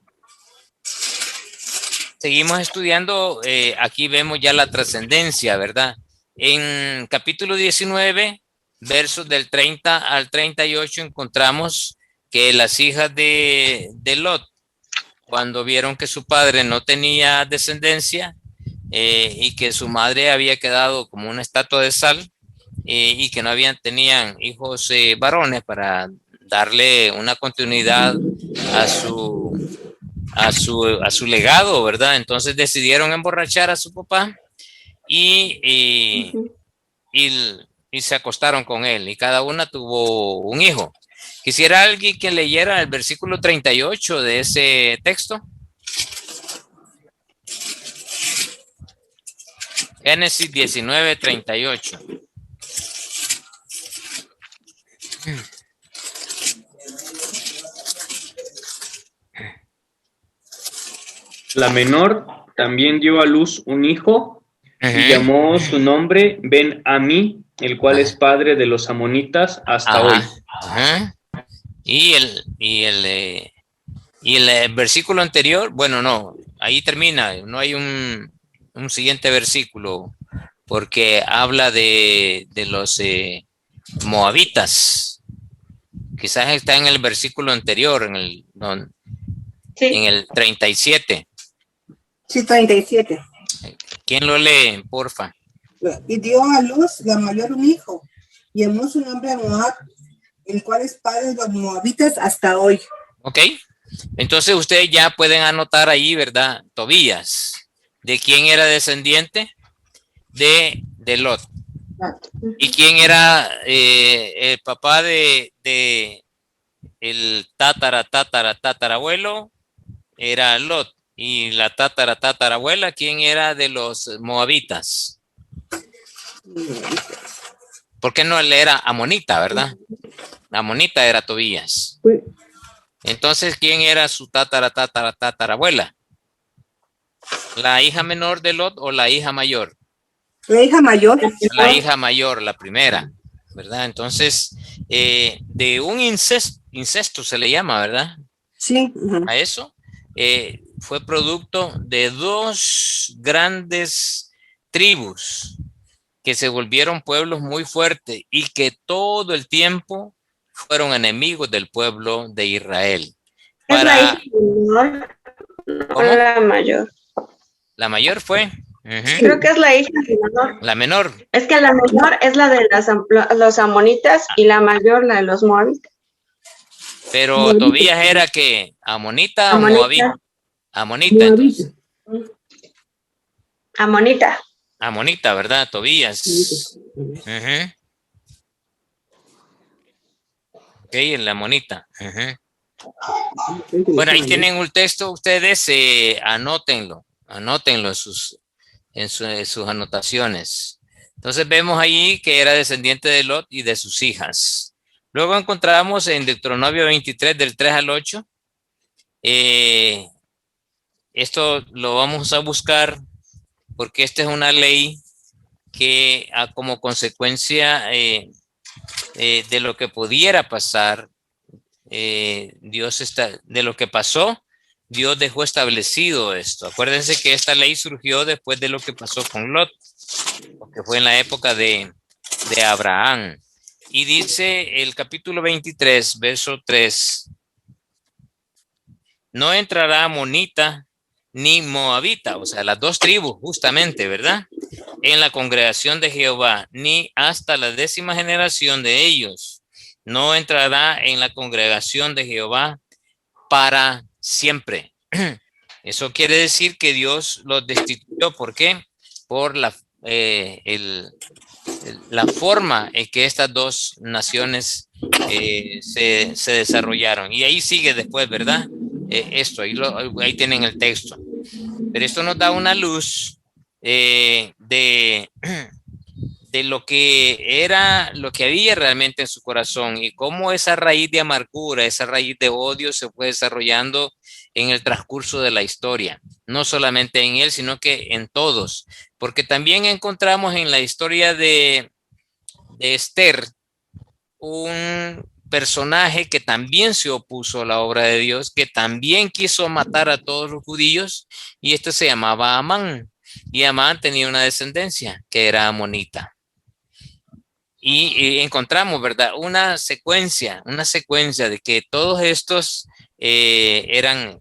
Seguimos estudiando, aquí vemos ya la trascendencia, ¿verdad? En capítulo 19, versos del 30 al 38, encontramos que las hijas de Lot, cuando vieron que su padre no tenía descendencia y que su madre había quedado como una estatua de sal y que no tenían hijos varones para darle una continuidad a su legado, ¿verdad? Entonces decidieron emborrachar a su papá y se acostaron con él y cada una tuvo un hijo. Quisiera alguien que leyera el versículo 38 de ese texto. Génesis 19, 38. La menor también dio a luz un hijo y llamó su nombre Ben-Amí, el cual es padre de los amonitas hasta hoy. Y el versículo anterior, bueno, no, ahí termina, no hay un siguiente versículo porque habla de los moabitas. Quizás está en el versículo anterior, en el 37. Sí, 37. ¿Quién lo lee, porfa? Y dio a luz la mayor un hijo, y llamó su nombre a Moab, el cual es padre de los moabitas hasta hoy. Ok, entonces ustedes ya pueden anotar ahí, ¿verdad? Tobías. ¿De quién era descendiente? De Lot. ¿Y quién era el papá de el tatarabuelo? Era Lot. ¿Y la tatarabuela quién era de los moabitas? ¿Por qué no él era amonita, verdad? La amonita era Tobías. Entonces, ¿quién era su tatarabuela? ¿La hija menor de Lot o la hija mayor? La hija mayor. La hija mayor, la primera, ¿verdad? Entonces, de un incesto se le llama, ¿verdad? Sí. A eso, fue producto de dos grandes tribus que se volvieron pueblos muy fuertes y que todo el tiempo fueron enemigos del pueblo de Israel. Es la hija menor, no la mayor. La mayor fue. Creo que es la hija menor. La menor. Es que la menor es la de los amonitas y la mayor la de los moabitas. Pero Tobías era que amonita o moabita. Amonita, entonces. Amonita. Amonita, ¿verdad? Tobías. Ok, en la amonita. Bueno, ahí tienen un texto, ustedes anótenlo en sus anotaciones. Entonces vemos ahí que era descendiente de Lot y de sus hijas. Luego encontramos en Deuteronomio 23 del 3 al 8. Esto lo vamos a buscar porque esta es una ley que como consecuencia de lo que pudiera pasar, de lo que pasó, Dios dejó establecido esto. Acuérdense que esta ley surgió después de lo que pasó con Lot, porque fue en la época de Abraham. Y dice el capítulo 23, verso 3, no entrará amonita ni moabita, o sea, las dos tribus justamente, ¿verdad? En la congregación de Jehová, ni hasta la 10ª generación de ellos. No entrará en la congregación de Jehová para siempre. Eso quiere decir que Dios los destituyó. ¿Por qué? Por la forma en que estas dos naciones se desarrollaron. Y ahí sigue después, ¿verdad? Esto, ahí tienen el texto. Pero esto nos da una luz de lo que había realmente en su corazón y cómo esa raíz de amargura, esa raíz de odio se fue desarrollando en el transcurso de la historia, no solamente en él, sino que en todos, porque también encontramos en la historia de Esther un personaje que también se opuso a la obra de Dios, que también quiso matar a todos los judíos, y este se llamaba Amán, y Amán tenía una descendencia que era amonita. Y encontramos, ¿verdad? Una secuencia de que todos estos eran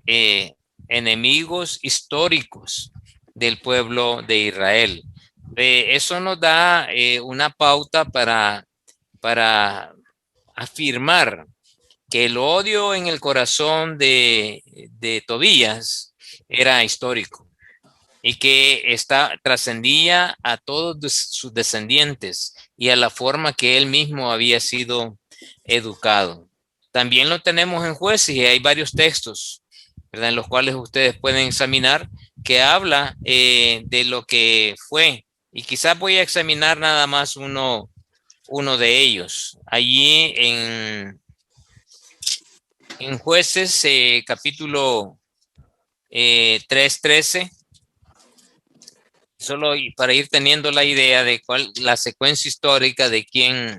enemigos históricos del pueblo de Israel. Eso nos da una pauta para afirmar que el odio en el corazón de Tobías era histórico y que trascendía a todos sus descendientes y a la forma que él mismo había sido educado. También lo tenemos en Jueces y hay varios textos, ¿verdad?, en los cuales ustedes pueden examinar que habla de lo que fue. Y quizás voy a examinar nada más uno de ellos. Allí en Jueces capítulo 3:13. Solo para ir teniendo la idea de la secuencia histórica de quién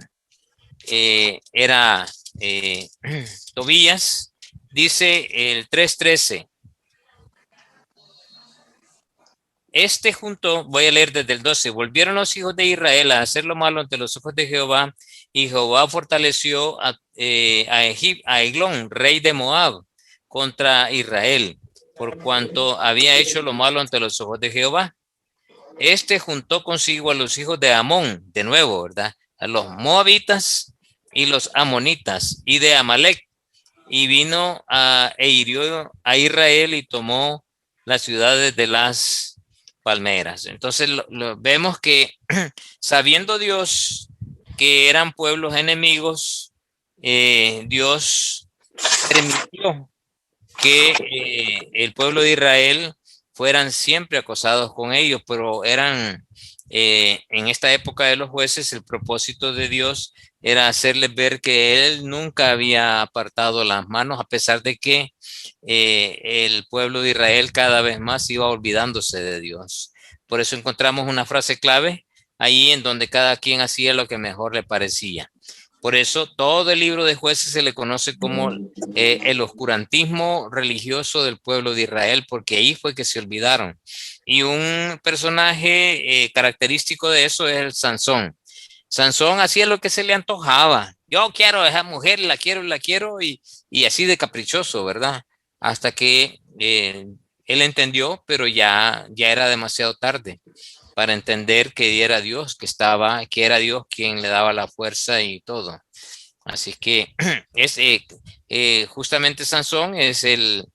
era Tobías, dice el 3:13. Voy a leer desde el 12. Volvieron los hijos de Israel a hacer lo malo ante los ojos de Jehová, y Jehová fortaleció a Eglón, rey de Moab, contra Israel, por cuanto había hecho lo malo ante los ojos de Jehová. Juntó consigo a los hijos de Amón, de nuevo, ¿verdad?, a los moabitas y los amonitas y de Amalek, y vino e hirió a Israel y tomó las ciudades de las palmeras. Entonces vemos que sabiendo Dios que eran pueblos enemigos, Dios permitió que el pueblo de Israel fueran siempre acosados con ellos, pero eran en esta época de los jueces, el propósito de Dios era hacerles ver que él nunca había apartado las manos, a pesar de que el pueblo de Israel cada vez más iba olvidándose de Dios. Por eso encontramos una frase clave ahí en donde cada quien hacía lo que mejor le parecía. Por eso todo el libro de Jueces se le conoce como el oscurantismo religioso del pueblo de Israel, porque ahí fue que se olvidaron. Y un personaje característico de eso es el Sansón. Sansón hacía lo que se le antojaba. Yo quiero a esa mujer, la quiero, y así de caprichoso, ¿verdad? Hasta que él entendió, pero ya era demasiado tarde para entender que era Dios que era Dios quien le daba la fuerza y todo. Así que es justamente Sansón es el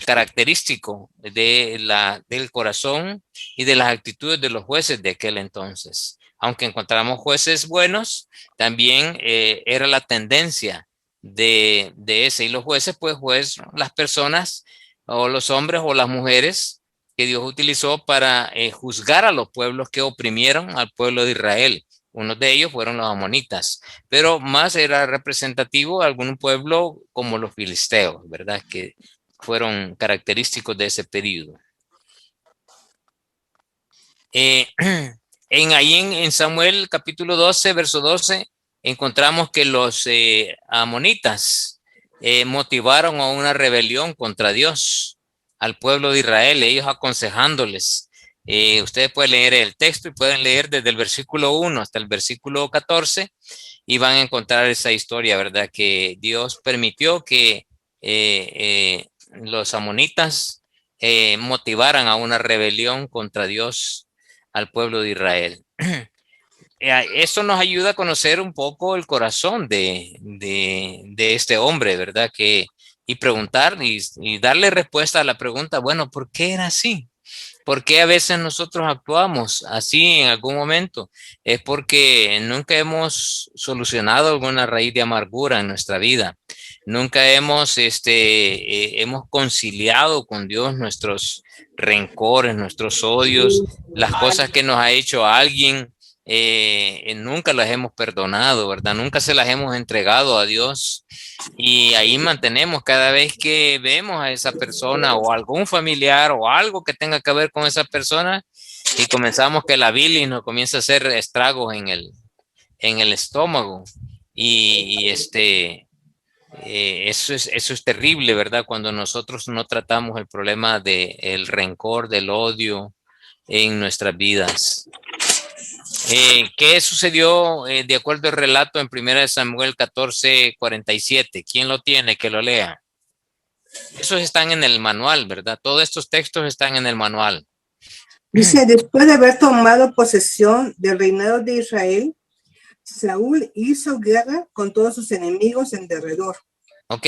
característico del corazón y de las actitudes de los jueces de aquel entonces. Aunque encontramos jueces buenos, también era la tendencia de ese. Y los jueces, pues las personas o los hombres o las mujeres que Dios utilizó para juzgar a los pueblos que oprimieron al pueblo de Israel. Uno de ellos fueron los amonitas, pero más era representativo de algún pueblo como los filisteos, ¿verdad? Que fueron característicos de ese periodo. Ahí en Samuel capítulo 12, verso 12, encontramos que los amonitas motivaron a una rebelión contra Dios al pueblo de Israel, ellos aconsejándoles. Ustedes pueden leer el texto y pueden leer desde el versículo 1 hasta el versículo 14 y van a encontrar esa historia, ¿verdad? Que Dios permitió que los amonitas motivaran a una rebelión contra Dios al pueblo de Israel. Eso nos ayuda a conocer un poco el corazón de este hombre, ¿verdad? Y preguntar y darle respuesta a la pregunta, bueno, ¿por qué era así? ¿Por qué a veces nosotros actuamos así en algún momento? Es porque nunca hemos solucionado alguna raíz de amargura en nuestra vida. Nunca hemos conciliado con Dios nuestros rencores, nuestros odios, las cosas que nos ha hecho alguien. Nunca las hemos perdonado, ¿verdad? Nunca se las hemos entregado a Dios y ahí mantenemos cada vez que vemos a esa persona o algún familiar o algo que tenga que ver con esa persona y comenzamos que la bilis nos comienza a hacer estragos en el estómago y eso es terrible, ¿verdad? Cuando nosotros no tratamos el problema del rencor, del odio en nuestras vidas. ¿Qué sucedió de acuerdo al relato en 1 Samuel 14:47? ¿Quién lo tiene? Que lo lea. Esos están en el manual, ¿verdad? Todos estos textos están en el manual. Dice, después de haber tomado posesión del reinado de Israel, Saúl hizo guerra con todos sus enemigos en derredor. Ok,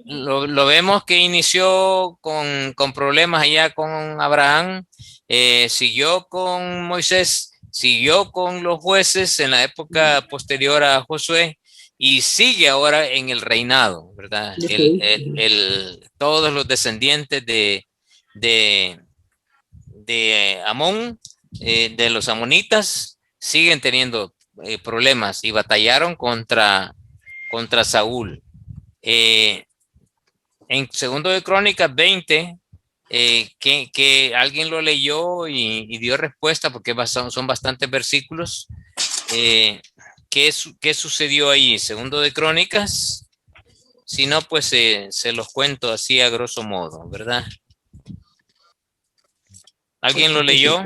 lo vemos que inició con problemas allá con Abraham, siguió con Moisés, siguió con los jueces en la época posterior a Josué y sigue ahora en el reinado, ¿verdad? Todos los descendientes de Amón, de los amonitas, siguen teniendo problemas y batallaron contra Saúl. En segundo de Crónicas 20, que alguien lo leyó y dio respuesta porque son bastantes versículos. ¿Qué sucedió ahí? Segundo de Crónicas. Si no, pues se los cuento así a grosso modo, ¿verdad? ¿Alguien lo leyó?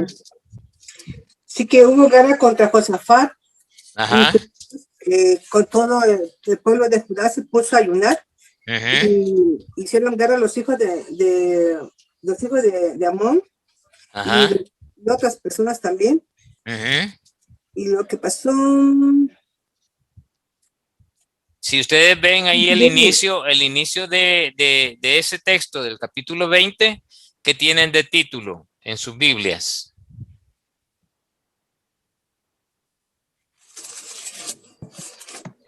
Sí, que hubo guerra contra Josafat. Ajá. Con todo el pueblo de Judá se puso a ayunar. Uh-huh. Y hicieron guerra a los hijos de Amón. Ajá. Y de otras personas también. Uh-huh. Y lo que pasó. Si ustedes ven ahí el inicio de ese texto del capítulo 20, ¿qué tienen de título en sus Biblias?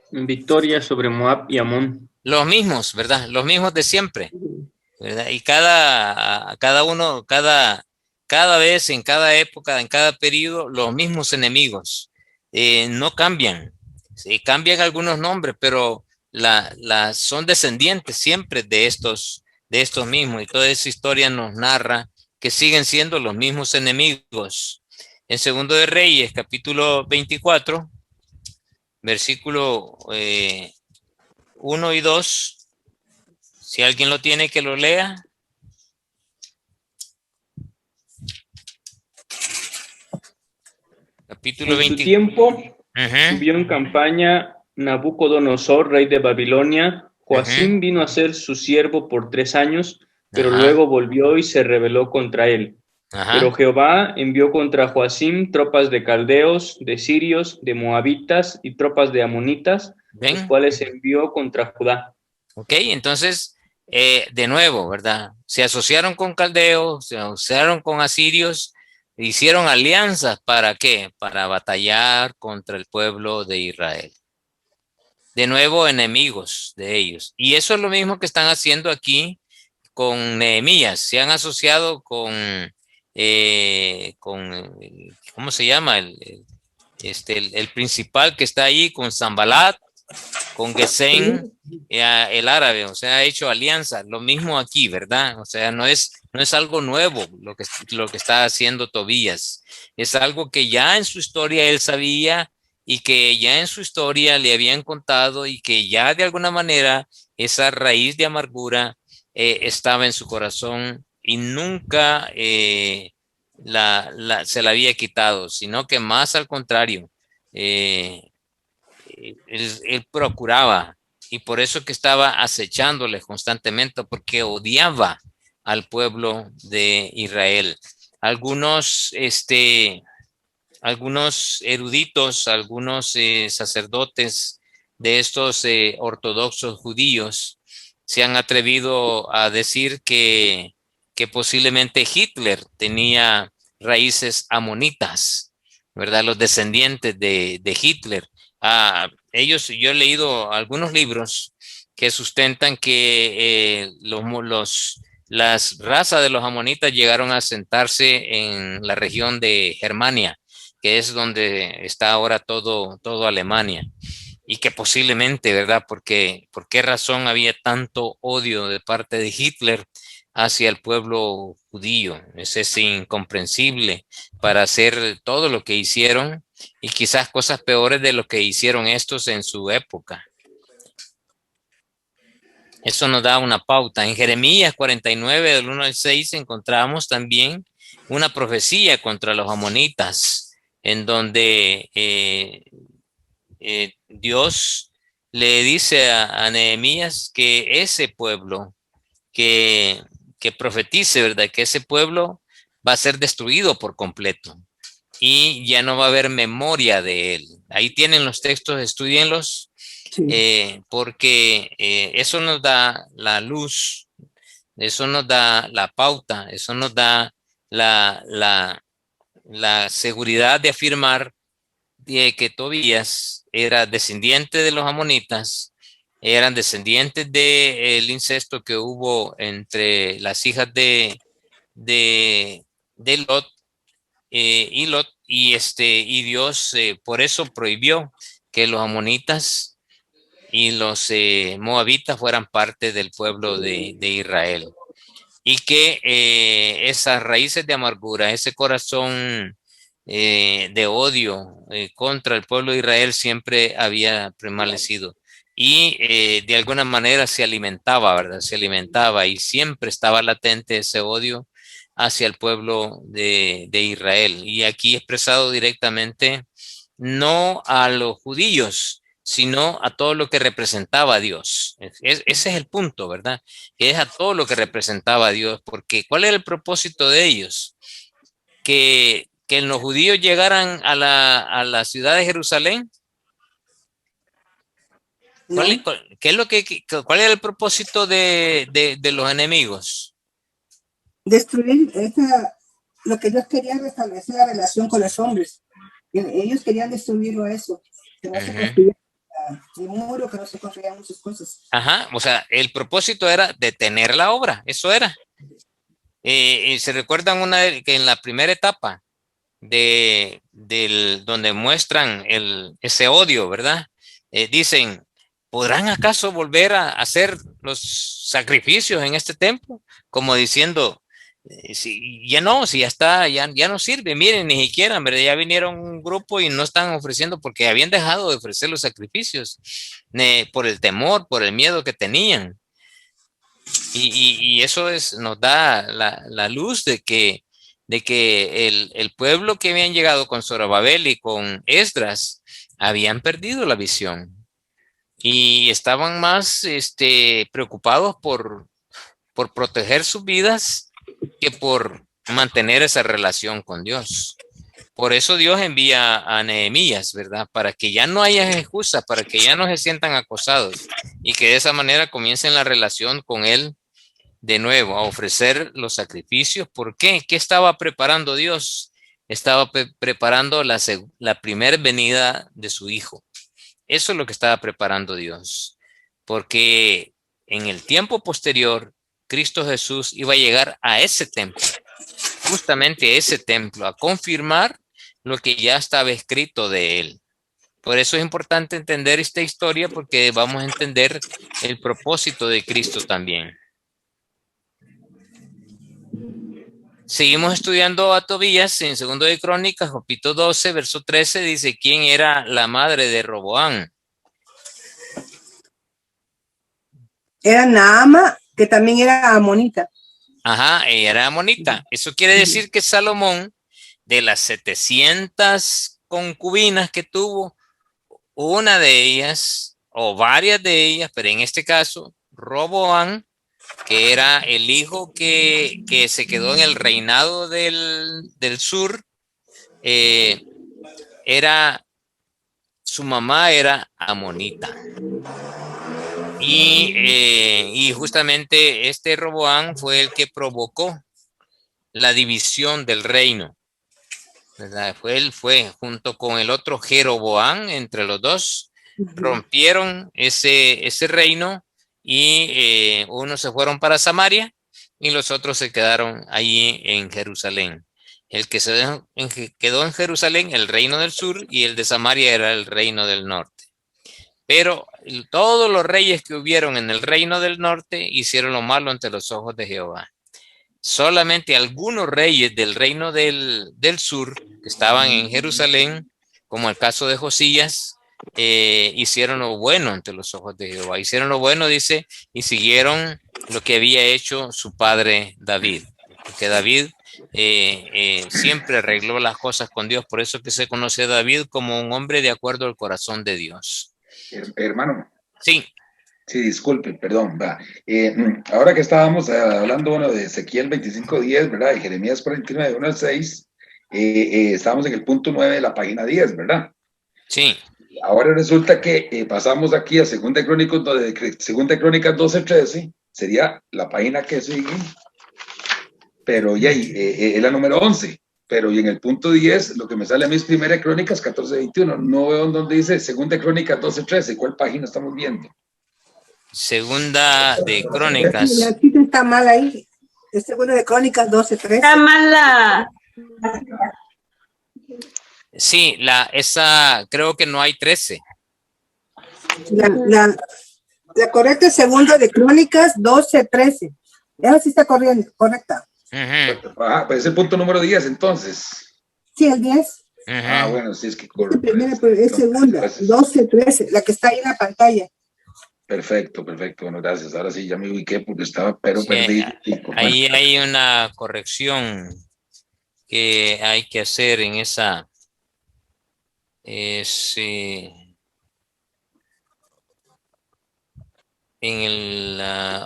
Victoria sobre Moab y Amón. Los mismos, ¿verdad? Los mismos de siempre, ¿verdad? Y cada uno, cada vez, en cada época, en cada periodo, los mismos enemigos no cambian. Sí, cambian algunos nombres, pero son descendientes siempre de estos mismos. Y toda esa historia nos narra que siguen siendo los mismos enemigos. En Segundo de Reyes, capítulo 24, versículo 1 y 2. Si alguien lo tiene, que lo lea. Capítulo En 20. su tiempo Ujú, subió en campaña Nabucodonosor, rey de Babilonia. Joacim vino a ser su siervo por 3 años, pero ajá, luego volvió y se rebeló contra él. Pero ajá. Jehová envió contra Joacim tropas de caldeos, de sirios, de moabitas y tropas de amonitas, los ¿Ven? cuales envió contra Judá. Ok, entonces, de nuevo, ¿verdad? Se asociaron con caldeos, se asociaron con asirios, hicieron alianzas. ¿Para qué? Para batallar contra el pueblo de Israel. De nuevo, enemigos de ellos. Y eso es lo mismo que están haciendo aquí con Nehemías. Se han asociado ¿cómo se llama? El principal que está ahí, con Sanbalat, con Gesén, el árabe, o sea, ha hecho alianza. Lo mismo aquí, ¿verdad? O sea, no es algo nuevo lo que está haciendo Tobías. Es algo que ya en su historia él sabía y que ya en su historia le habían contado y que ya de alguna manera esa raíz de amargura estaba en su corazón y nunca se la había quitado, sino que más al contrario. eh, él procuraba, y por eso que estaba acechándoles constantemente, porque odiaba al pueblo de Israel. Algunos, algunos eruditos, algunos sacerdotes de estos ortodoxos judíos se han atrevido a decir que posiblemente Hitler tenía raíces amonitas, ¿verdad? Los descendientes de Hitler. Yo he leído algunos libros que sustentan que las razas de los amonitas llegaron a asentarse en la región de Germania, que es donde está ahora todo Alemania. Y que posiblemente, ¿verdad? Porque, ¿por qué razón había tanto odio de parte de Hitler hacia el pueblo judío? Es incomprensible para hacer todo lo que hicieron y quizás cosas peores de lo que hicieron estos en su época. Eso nos da una pauta. En Jeremías 49, del 1 al 6, encontramos también una profecía contra los amonitas, en donde Dios le dice a Nehemías que ese pueblo que, que profetice, ¿verdad? Que ese pueblo va a ser destruido por completo y ya no va a haber memoria de él. Ahí tienen los textos, estudienlos, porque eso nos da la luz, eso nos da la pauta, eso nos da la, la, la seguridad de afirmar que Tobías era descendiente de los amonitas, eran descendientes del incesto que hubo entre las hijas de Lot, y Dios por eso prohibió que los amonitas y los moabitas fueran parte del pueblo de Israel. Y que esas raíces de amargura, ese corazón de odio contra el pueblo de Israel siempre había prevalecido. Y de alguna manera se alimentaba, ¿verdad? Se alimentaba y siempre estaba latente ese odio hacia el pueblo de Israel. Y aquí expresado directamente, no a los judíos, sino a todo lo que representaba a Dios. Ese es el punto, ¿verdad? Que es a todo lo que representaba a Dios, porque ¿cuál era el propósito de ellos? Que los judíos llegaran a la ciudad de Jerusalén. ¿no? ¿Cuál era el propósito de los enemigos? Destruir lo que Dios quería restablecer la relación con los hombres. Ellos querían destruirlo a eso, que no se construyera el muro, que no se construyeran muchas cosas. Ajá, o sea, el propósito era detener la obra, eso era. Y se recuerdan que en la primera etapa donde muestran ese odio, ¿verdad? dicen, ¿podrán acaso volver a hacer los sacrificios en este templo? Como diciendo, si ya no, si ya está, ya no sirve, miren, ni siquiera, ¿verdad? Ya vinieron un grupo y no están ofreciendo porque habían dejado de ofrecer los sacrificios por el temor, por el miedo que tenían. Y eso nos da la luz de que el pueblo que habían llegado con Zorobabel y con Esdras habían perdido la visión y estaban más preocupados por proteger sus vidas que por mantener esa relación con Dios. Por eso Dios envía a Nehemías, ¿verdad? Para que ya no haya excusa, para que ya no se sientan acosados y que de esa manera comiencen la relación con Él de nuevo, a ofrecer los sacrificios. ¿Por qué? ¿Qué estaba preparando Dios? Estaba preparando la primera venida de su Hijo. Eso es lo que estaba preparando Dios. Porque en el tiempo posterior, Cristo Jesús iba a llegar a ese templo, justamente a ese templo, a confirmar lo que ya estaba escrito de él. Por eso es importante entender esta historia, porque vamos a entender el propósito de Cristo también. Seguimos estudiando a Tobías en 2 de Crónicas, capítulo 12, verso 13, dice, ¿quién era la madre de Roboam? Era Naama, que también era amonita. Ajá, ella era amonita. Eso quiere decir que Salomón, de las 700 concubinas que tuvo, una de ellas, o varias de ellas, pero en este caso, Roboam, que era el hijo que se quedó en el reinado del sur, su mamá era amonita. Y justamente este Roboam fue el que provocó la división del reino, ¿verdad? Él fue junto con el otro Jeroboam, entre los dos, rompieron ese reino y unos se fueron para Samaria y los otros se quedaron allí en Jerusalén. El que quedó en Jerusalén, el reino del sur, y el de Samaria era el reino del norte. Pero todos los reyes que hubieron en el reino del norte hicieron lo malo ante los ojos de Jehová. Solamente algunos reyes del reino del sur, que estaban en Jerusalén, como el caso de Josías, hicieron lo bueno ante los ojos de Jehová. Hicieron lo bueno, dice, y siguieron lo que había hecho su padre David. Porque David siempre arregló las cosas con Dios. Por eso que se conoce a David como un hombre de acuerdo al corazón de Dios. Hermano. Sí. Sí, disculpe, perdón. Ahora que estábamos hablando, bueno, de Ezequiel 25:10, ¿verdad? Y Jeremías 49, 1 al 6, estábamos en el punto 9 de la página 10, ¿verdad? Sí. Ahora resulta que pasamos aquí a 2 de Crónicas 12:13, sería la página que sigue, pero ya es la número 11. Pero y en el punto 10, lo que me sale a mí es 1 de Crónicas 14:21. No veo donde dice 2 de Crónicas 12:13. ¿Cuál página estamos viendo? 2 de Crónicas. La cita está mal ahí. Es 2 de Crónicas 12:13. Está mala. Sí, esa creo que no hay 13. La correcta es 2 de Crónicas 12:13. Esa sí está correcta. Pues es el punto número 10, entonces. Sí, el 10. Bueno, sí, es que es segunda, 12:13, la que está ahí en la pantalla. Perfecto. Bueno, gracias. Ahora sí ya me ubiqué porque estaba perdido. Ahí hay una corrección que hay que hacer en esa. En el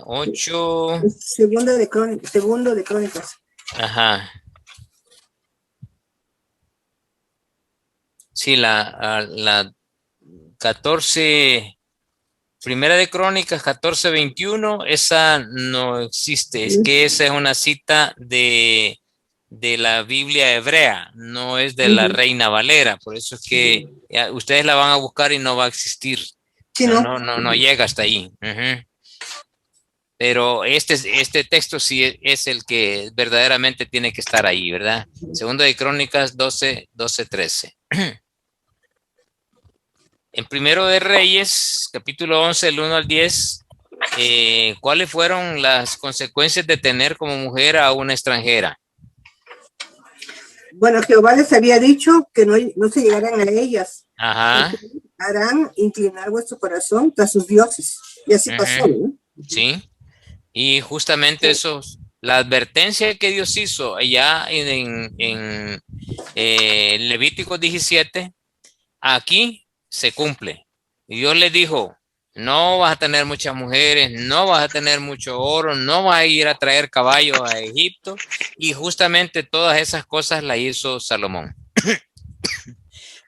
8. Segundo de Crónicas. Ajá. Sí, la 14. Primera de Crónicas 14:21, esa no existe. Es que esa es una cita de la Biblia hebrea, no es de la Reina Valera. Por eso es que ustedes la van a buscar y no va a existir. Sí, no llega hasta ahí. Pero este texto sí es el que verdaderamente tiene que estar ahí, ¿verdad? 2 de Crónicas 12:13. En Primero de Reyes, capítulo 11, del 1 al 10, ¿cuáles fueron las consecuencias de tener como mujer a una extranjera? Bueno, Jehová les había dicho que no se llegaran a ellas. Ajá. Harán inclinar vuestro corazón tras sus dioses. Y así pasó, ¿no? Sí. Y justamente eso, la advertencia que Dios hizo allá en Levítico 17, aquí se cumple. Y Dios le dijo, no vas a tener muchas mujeres, no vas a tener mucho oro, no vas a ir a traer caballos a Egipto. Y justamente todas esas cosas las hizo Salomón,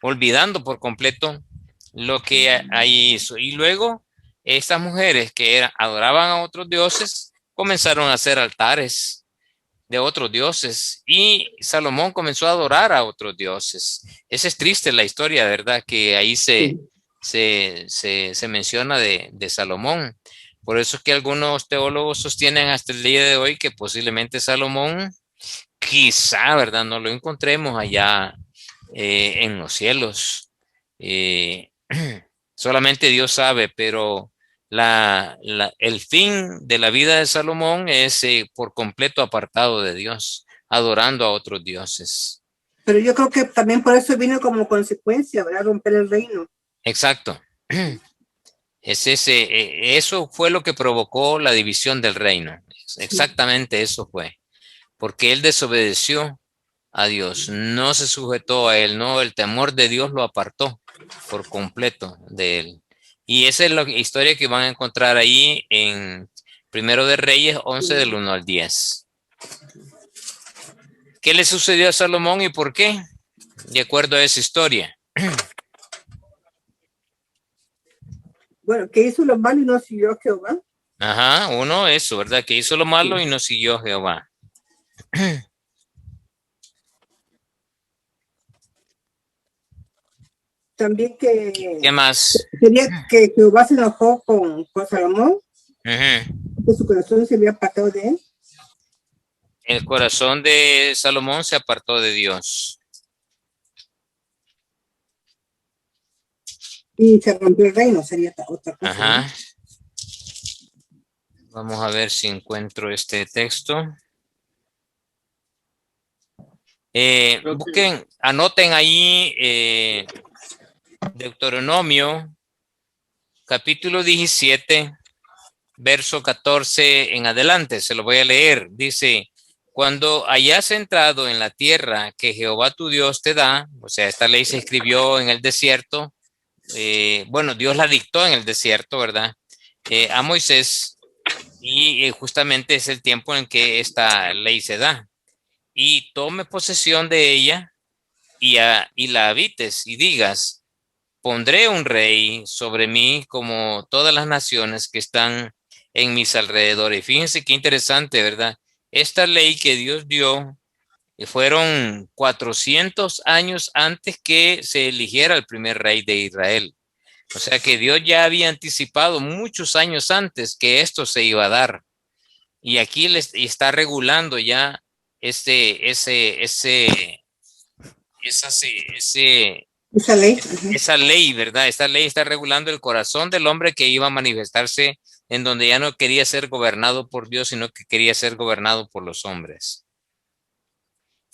olvidando por completo lo que ahí hizo. Y luego, estas mujeres que adoraban a otros dioses, comenzaron a hacer altares de otros dioses y Salomón comenzó a adorar a otros dioses. Esa es triste la historia, ¿verdad? Que ahí se menciona de Salomón. Por eso es que algunos teólogos sostienen hasta el día de hoy que posiblemente Salomón, quizá, ¿verdad? No lo encontremos allá en los cielos. Solamente Dios sabe, pero el fin de la vida de Salomón es por completo apartado de Dios, adorando a otros dioses. Pero yo creo que también por eso vino como consecuencia, ¿verdad? Romper el reino. Exacto. Eso fue lo que provocó la división del reino. Exactamente eso fue. Porque él desobedeció a Dios, no se sujetó a él, no, el temor de Dios lo apartó por completo de él. Y esa es la historia que van a encontrar ahí en Primero de Reyes 11 del 1 al 10. ¿Qué le sucedió a Salomón y por qué? De acuerdo a esa historia. Bueno, que hizo lo malo y no siguió a Jehová. Ajá, uno, eso, ¿verdad? Que hizo lo malo y no siguió a Jehová. También que... ¿Qué más? Sería que Jehová se enojó con Salomón, que su corazón se había apartado de él. El corazón de Salomón se apartó de Dios. Y se rompió el reino, sería otra cosa. Ajá. ¿No? Vamos a ver si encuentro este texto. Busquen, anoten ahí Deuteronomio, capítulo 17, verso 14 en adelante. Se lo voy a leer. Dice, cuando hayas entrado en la tierra que Jehová tu Dios te da, o sea, esta ley se escribió en el desierto. Bueno, Dios la dictó en el desierto, ¿verdad? A Moisés, y justamente es el tiempo en que esta ley se da. Y tome posesión de ella y la habites y digas, pondré un rey sobre mí como todas las naciones que están en mis alrededores. Fíjense qué interesante, ¿verdad? Esta ley que Dios dio fueron 400 años antes que se eligiera el primer rey de Israel. O sea que Dios ya había anticipado muchos años antes que esto se iba a dar. Y aquí está regulando ya esa ley. Esa ley, ¿verdad? Esta ley está regulando el corazón del hombre que iba a manifestarse en donde ya no quería ser gobernado por Dios, sino que quería ser gobernado por los hombres.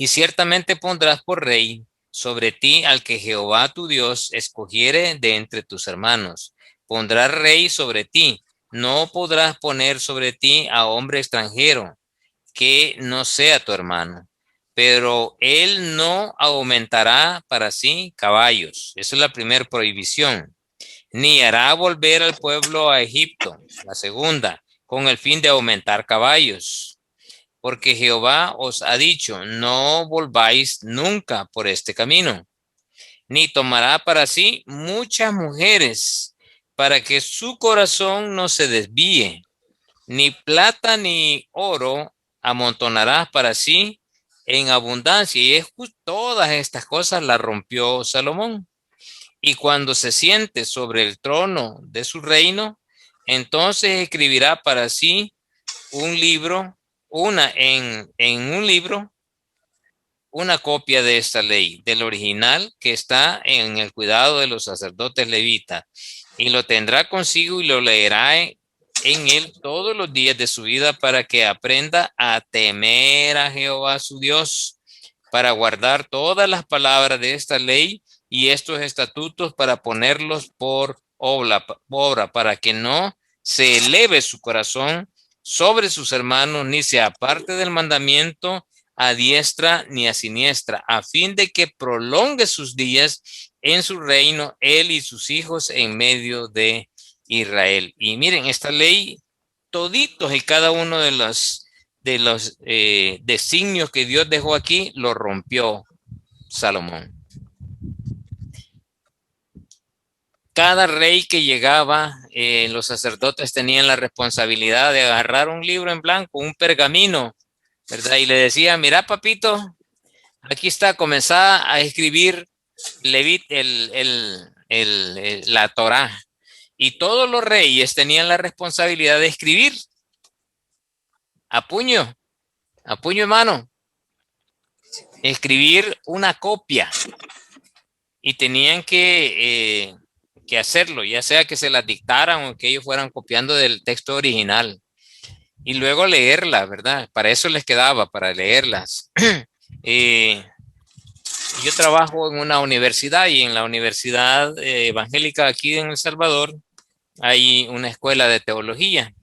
Y ciertamente pondrás por rey sobre ti al que Jehová tu Dios escogiere de entre tus hermanos. Pondrás rey sobre ti. No podrás poner sobre ti a hombre extranjero que no sea tu hermano, pero él no aumentará para sí caballos. Esa es la primera prohibición. Ni hará volver al pueblo a Egipto. La segunda, con el fin de aumentar caballos. Porque Jehová os ha dicho, no volváis nunca por este camino. Ni tomará para sí muchas mujeres, para que su corazón no se desvíe. Ni plata ni oro amontonarás para sí en abundancia. Y todas estas cosas las rompió Salomón. Y cuando se siente sobre el trono de su reino, entonces escribirá para sí un libro, una copia de esta ley, del original que está en el cuidado de los sacerdotes levitas, y lo tendrá consigo y lo leerá en él todos los días de su vida para que aprenda a temer a Jehová su Dios, para guardar todas las palabras de esta ley y estos estatutos para ponerlos por obra, para que no se eleve su corazón sobre sus hermanos, ni se aparte del mandamiento a diestra ni a siniestra, a fin de que prolongue sus días en su reino, él y sus hijos en medio de Israel. Y miren, esta ley, toditos y cada uno de los designios que Dios dejó aquí, lo rompió Salomón. Cada rey que llegaba, los sacerdotes tenían la responsabilidad de agarrar un libro en blanco, un pergamino, ¿verdad? Y le decía, mira, papito, aquí está, comenzá a escribir la Torá. Y todos los reyes tenían la responsabilidad de escribir a puño en mano, escribir una copia. Y tenían que hacerlo, ya sea que se las dictaran o que ellos fueran copiando del texto original. Y luego leerla, ¿verdad? Para eso les quedaba, para leerlas. Yo trabajo en una universidad y en la universidad evangélica aquí en El Salvador hay una escuela de teología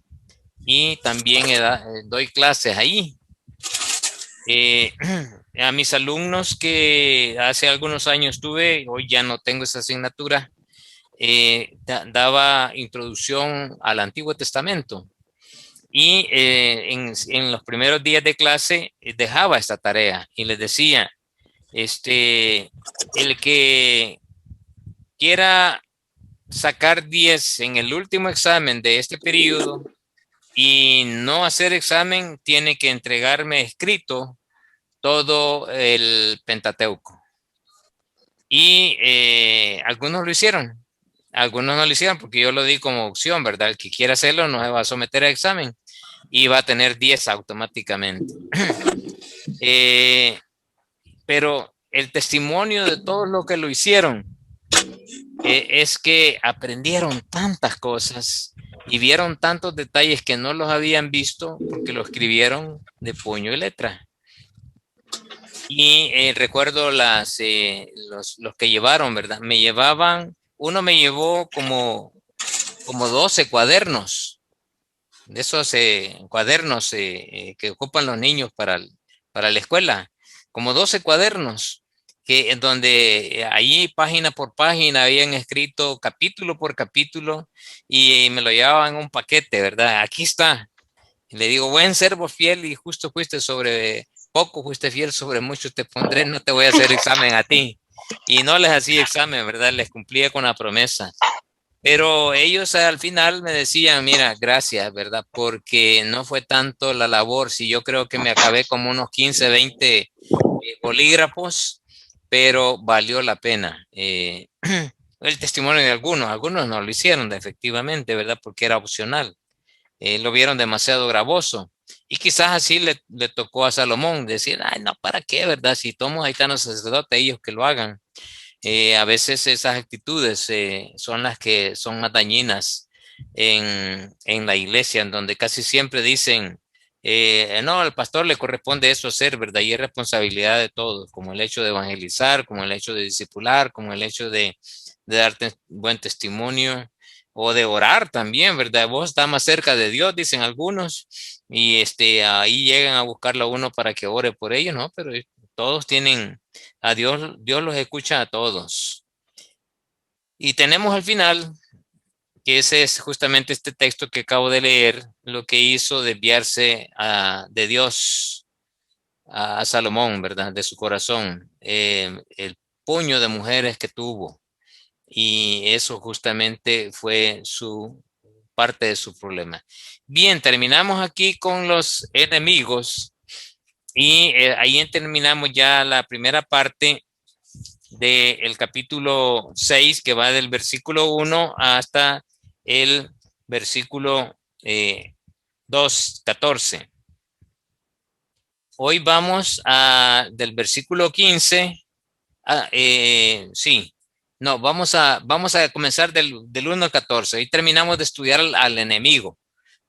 y también doy clases ahí. A mis alumnos que hace algunos años tuve, hoy ya no tengo esa asignatura, daba introducción al Antiguo Testamento. Y en los primeros días de clase dejaba esta tarea y les decía, el que quiera sacar 10 en el último examen de este periodo y no hacer examen, tiene que entregarme escrito todo el Pentateuco. Y algunos lo hicieron, algunos no lo hicieron porque yo lo di como opción, ¿verdad? El que quiera hacerlo no se va a someter a examen y va a tener 10 automáticamente. Pero el testimonio de todos los que lo hicieron es que aprendieron tantas cosas y vieron tantos detalles que no los habían visto porque lo escribieron de puño y letra. Y recuerdo los que llevaron, ¿verdad? Uno me llevó como 12 cuadernos, de esos cuadernos que ocupan los niños para la escuela, como 12 cuadernos, en donde ahí página por página habían escrito capítulo por capítulo y me lo llevaban en un paquete, ¿verdad? Aquí está. Y le digo, buen servo fiel y justo fuiste sobre poco, fuiste fiel sobre mucho, te pondré, no te voy a hacer examen a ti. Y no les hacía examen, ¿verdad? Les cumplía con la promesa. Pero ellos al final me decían, mira, gracias, ¿verdad? Porque no fue tanto la labor, si yo creo que me acabé como unos 15, 20 bolígrafos, pero valió la pena. El testimonio de algunos no lo hicieron efectivamente, ¿verdad? Porque era opcional. Lo vieron demasiado gravoso. Y quizás así le tocó a Salomón decir, ay, no, ¿para qué, verdad? Si tomo ahí están los sacerdotes, ellos que lo hagan. A veces esas actitudes son las que son más dañinas en la iglesia, en donde casi siempre dicen, no, al pastor le corresponde eso hacer, ¿verdad? Y es responsabilidad de todos, como el hecho de evangelizar, como el hecho de discipular, como el hecho de dar buen testimonio o de orar también, ¿verdad? Vos estás más cerca de Dios, dicen algunos, y ahí llegan a buscarlo a uno para que ore por ellos, ¿no? Pero todos tienen a Dios, Dios los escucha a todos. Y tenemos al final, que ese es justamente este texto que acabo de leer, lo que hizo desviarse de Dios a Salomón, ¿verdad? De su corazón, el puño de mujeres que tuvo. Y eso justamente fue parte de su problema. Bien, terminamos aquí con los enemigos. Y ahí terminamos ya la primera parte del capítulo 6, que va del versículo 1 hasta el versículo 2, 14. hoy vamos del versículo 15. Sí, no, vamos a comenzar del 1 al 14. Ahí terminamos de estudiar al enemigo,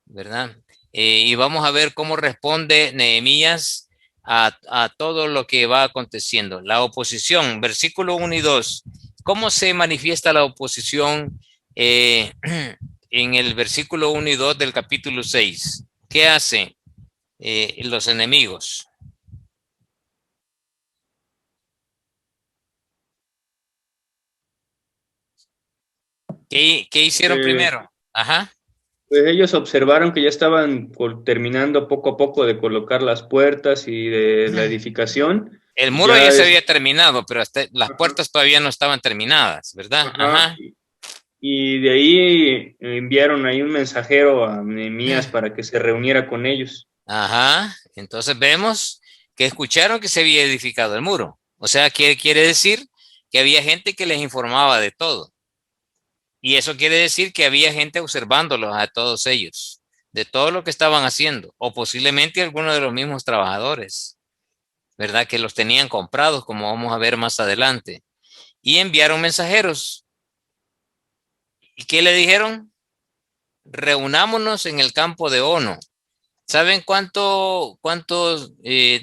¿verdad? Y vamos a ver cómo responde Nehemías a todo lo que va aconteciendo. La oposición, versículo 1 y 2. ¿Cómo se manifiesta la oposición en el versículo 1 y 2 del capítulo 6? ¿Qué hacen los enemigos? ¿Qué hicieron primero? Ajá. Pues ellos observaron que ya estaban terminando poco a poco de colocar las puertas y de la edificación. El muro ya se había terminado, pero hasta las puertas todavía no estaban terminadas, ¿verdad? Ajá. Y de ahí enviaron ahí un mensajero a Nehemías para que se reuniera con ellos. Ajá. Entonces vemos que escucharon que se había edificado el muro. O sea, quiere decir que había gente que les informaba de todo. Y eso quiere decir que había gente observándolos a todos ellos, de todo lo que estaban haciendo, o posiblemente algunos de los mismos trabajadores, ¿verdad? Que los tenían comprados, como vamos a ver más adelante. Y enviaron mensajeros. ¿Y qué le dijeron? Reunámonos en el campo de Ono. ¿Saben cuánto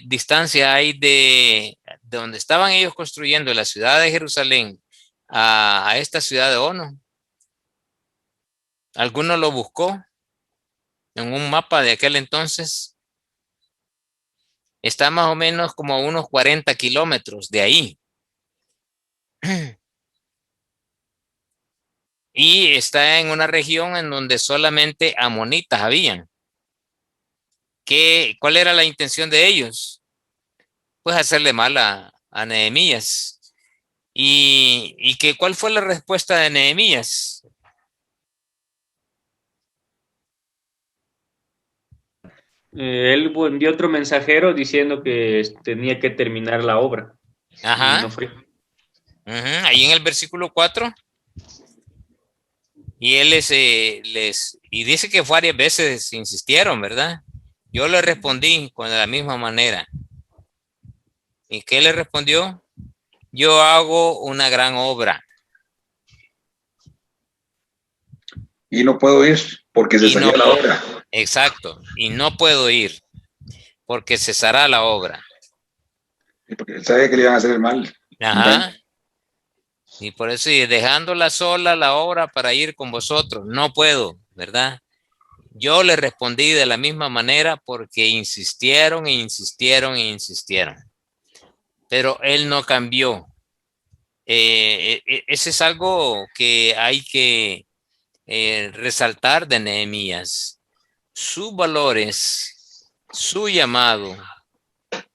distancia hay de donde estaban ellos construyendo la ciudad de Jerusalén a esta ciudad de Ono? ¿Alguno lo buscó en un mapa de aquel entonces? Está más o menos como a unos 40 kilómetros de ahí. Y está en una región en donde solamente amonitas habían. ¿Cuál era la intención de ellos? Pues hacerle mal a Nehemías. ¿Y cuál fue la respuesta de Nehemías? Él envió otro mensajero diciendo que tenía que terminar la obra. Ajá. Y no fue. Ahí en el versículo 4. Y él y dice que varias veces insistieron, ¿verdad? Yo le respondí con la misma manera. ¿Y qué le respondió? Yo hago una gran obra. Y no puedo ir porque cesaría la obra. Exacto. Y no puedo ir porque cesará la obra. Y porque él sabía que le iban a hacer el mal. Ajá. Y por eso, y dejándola sola la obra para ir con vosotros, no puedo, ¿verdad? Yo le respondí de la misma manera porque insistieron e insistieron e insistieron. Pero él no cambió. Ese es algo que hay que resaltar de Nehemías. Sus valores, su llamado,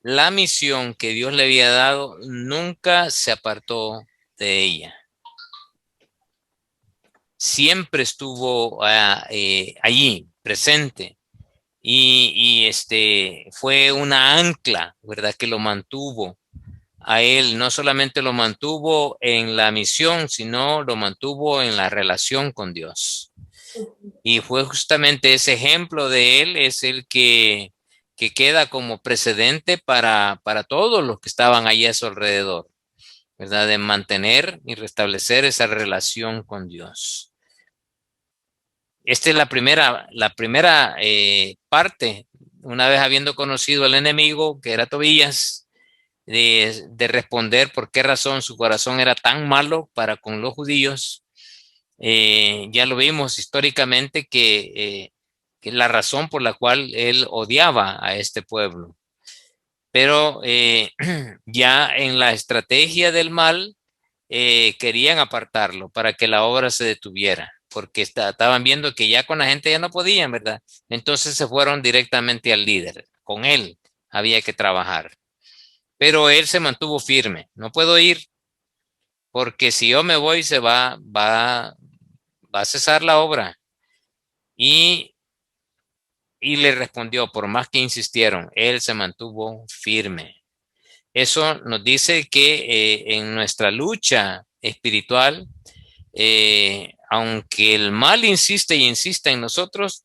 la misión que Dios le había dado, nunca se apartó de ella. Siempre estuvo allí, presente. Y fue una ancla, ¿verdad? Que lo mantuvo a él. No solamente lo mantuvo en la misión, sino lo mantuvo en la relación con Dios. Y fue justamente ese ejemplo de él, es el que queda como precedente para todos los que estaban allí a su alrededor, ¿verdad? De mantener y restablecer esa relación con Dios. Esta es la primera parte, una vez habiendo conocido al enemigo, que era Tobías, de responder por qué razón su corazón era tan malo para con los judíos. Ya lo vimos históricamente que la razón por la cual él odiaba a este pueblo. Pero ya en la estrategia del mal querían apartarlo para que la obra se detuviera, porque estaban viendo que ya con la gente ya no podían, ¿verdad? Entonces se fueron directamente al líder. Con él había que trabajar. Pero él se mantuvo firme. No puedo ir porque si yo me voy se va a cesar la obra. Y le respondió, por más que insistieron, él se mantuvo firme. Eso nos dice que en nuestra lucha espiritual, aunque el mal insiste y insista en nosotros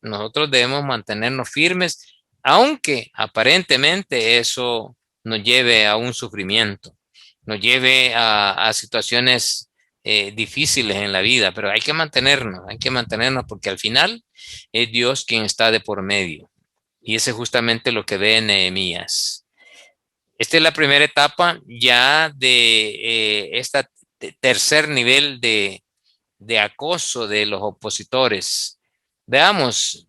debemos mantenernos firmes aunque aparentemente eso nos lleve a un sufrimiento, nos lleve a situaciones difíciles en la vida, pero hay que mantenernos porque al final es Dios quien está de por medio. Y eso es justamente lo que ve Nehemías. Esta es la primera etapa ya de este tercer nivel de acoso de los opositores. Veamos,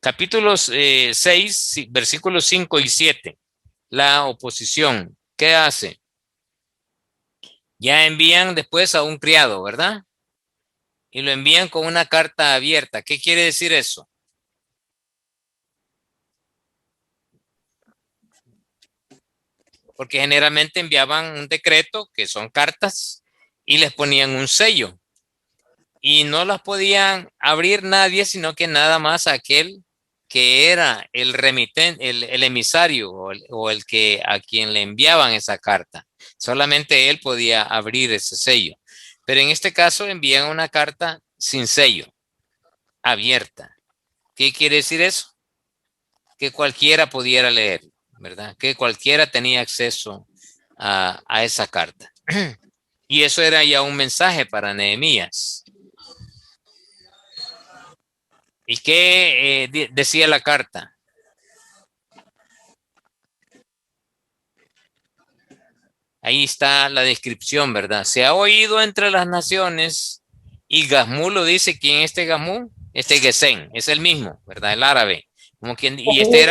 capítulos 6, versículos 5 y 7. La oposición, ¿qué hace? Ya envían después a un criado, ¿verdad? Y lo envían con una carta abierta. ¿Qué quiere decir eso? Porque generalmente enviaban un decreto, que son cartas, y les ponían un sello. Y no las podían abrir nadie, sino que nada más aquel que era el remitente, el emisario o el que a quien le enviaban esa carta. Solamente él podía abrir ese sello. Pero en este caso envían una carta sin sello, abierta. ¿Qué quiere decir eso? Que cualquiera pudiera leer, ¿verdad? Que cualquiera tenía acceso a esa carta. Y eso era ya un mensaje para Nehemías. ¿Y qué decía la carta? Ahí está la descripción, ¿verdad? Se ha oído entre las naciones y Gazmú lo dice. ¿Quién es este Gazmú? Este Gesén, es el mismo, ¿verdad? El árabe. Como quien, y este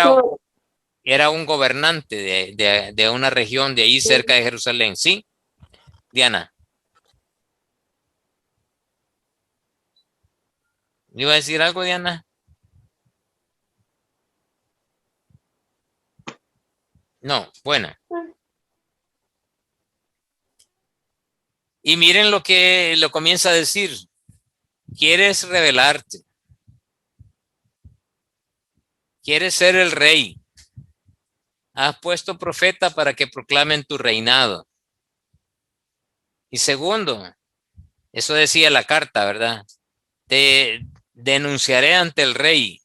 era un gobernante de una región de ahí cerca de Jerusalén. ¿Sí, Diana? ¿Le iba a decir algo, Diana? No, bueno. Y miren lo que lo comienza a decir. ¿Quieres rebelarte? ¿Quieres ser el rey? Has puesto profeta para que proclamen tu reinado. Y segundo, eso decía la carta, ¿verdad? Te denunciaré ante el rey.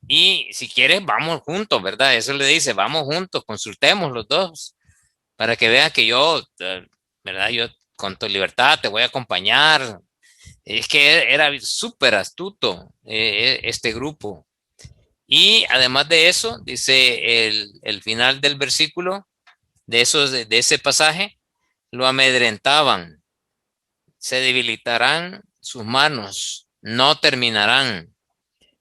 Y si quieres, vamos juntos, ¿verdad? Eso le dice, vamos juntos, consultemos los dos, para que vean que yo, ¿verdad? Yo con tu libertad te voy a acompañar. Es que era súper astuto este grupo. Y además de eso, dice el final del versículo, de ese pasaje, lo amedrentaban, se debilitarán sus manos, no terminarán.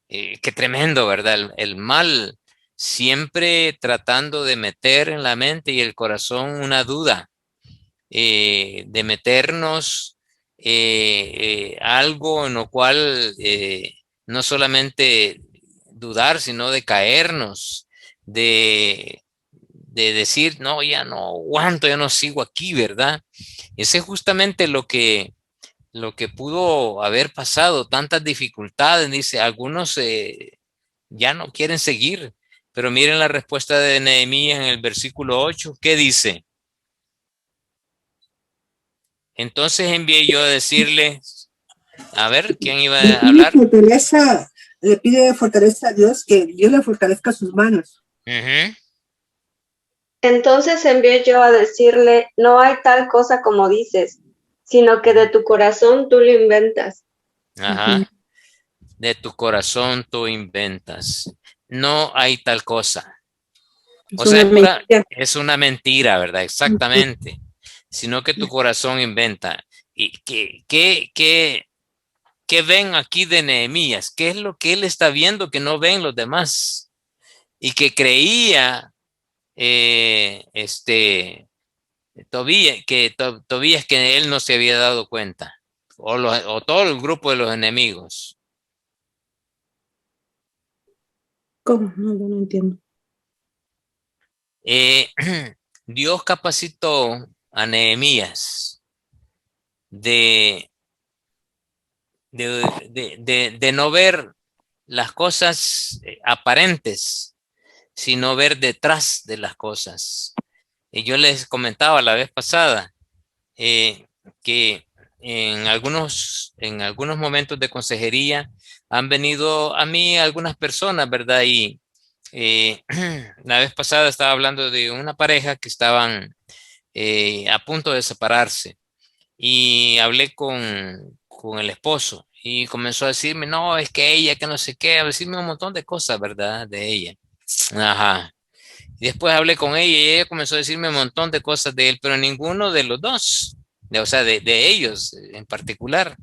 Qué tremendo, ¿verdad? El mal siempre tratando de meter en la mente y el corazón una duda, de meternos algo en lo cual no solamente dudar, sino de caernos, de decir, no, ya no aguanto, ya no sigo aquí, ¿verdad? Ese es justamente lo que pudo haber pasado, tantas dificultades, dice, algunos ya no quieren seguir, pero miren la respuesta de Nehemías en el versículo 8, ¿qué dice? Entonces envié yo a decirle, a ver, ¿quién iba a hablar? Le pide fortaleza a Dios, que Dios le fortalezca sus manos. Entonces envié yo a decirle, no hay tal cosa como dices, sino que de tu corazón tú lo inventas. Ajá. De tu corazón tú inventas. No hay tal cosa. O sea, es una mentira, ¿verdad? Exactamente. Sino que tu corazón inventa. ¿Y qué ven aquí de Nehemías? ¿Qué es lo que él está viendo que no ven los demás? Y que creía Tobías que él no se había dado cuenta. O todo el grupo de los enemigos. ¿Cómo? No, yo no entiendo. Dios capacitó a Nehemías de no ver las cosas aparentes, sino ver detrás de las cosas. Y yo les comentaba la vez pasada que en algunos momentos de consejería han venido a mí algunas personas, ¿verdad? Y La vez pasada estaba hablando de una pareja que estaban a punto de separarse y hablé con el esposo y comenzó a decirme, no, es que ella, que no sé qué, a decirme un montón de cosas, ¿verdad? De ella. Ajá. Y después hablé con ella y ella comenzó a decirme un montón de cosas de él, pero ninguno de los dos, o sea, de ellos en particular.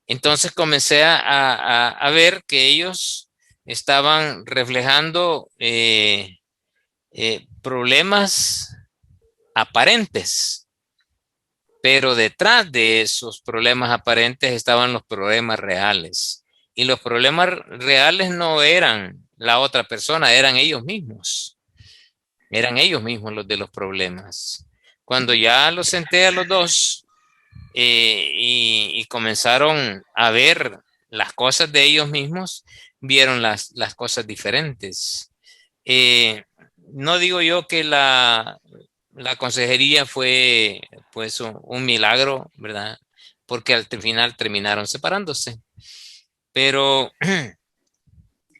Entonces comencé a ver que ellos estaban reflejando problemas aparentes, pero detrás de esos problemas aparentes estaban los problemas reales. Y los problemas reales no eran la otra persona, eran ellos mismos. Eran ellos mismos los de los problemas. Cuando ya los senté a los dos y comenzaron a ver las cosas de ellos mismos, vieron las cosas diferentes. No digo yo que la consejería fue pues un milagro, ¿verdad? Porque al final terminaron separándose. Pero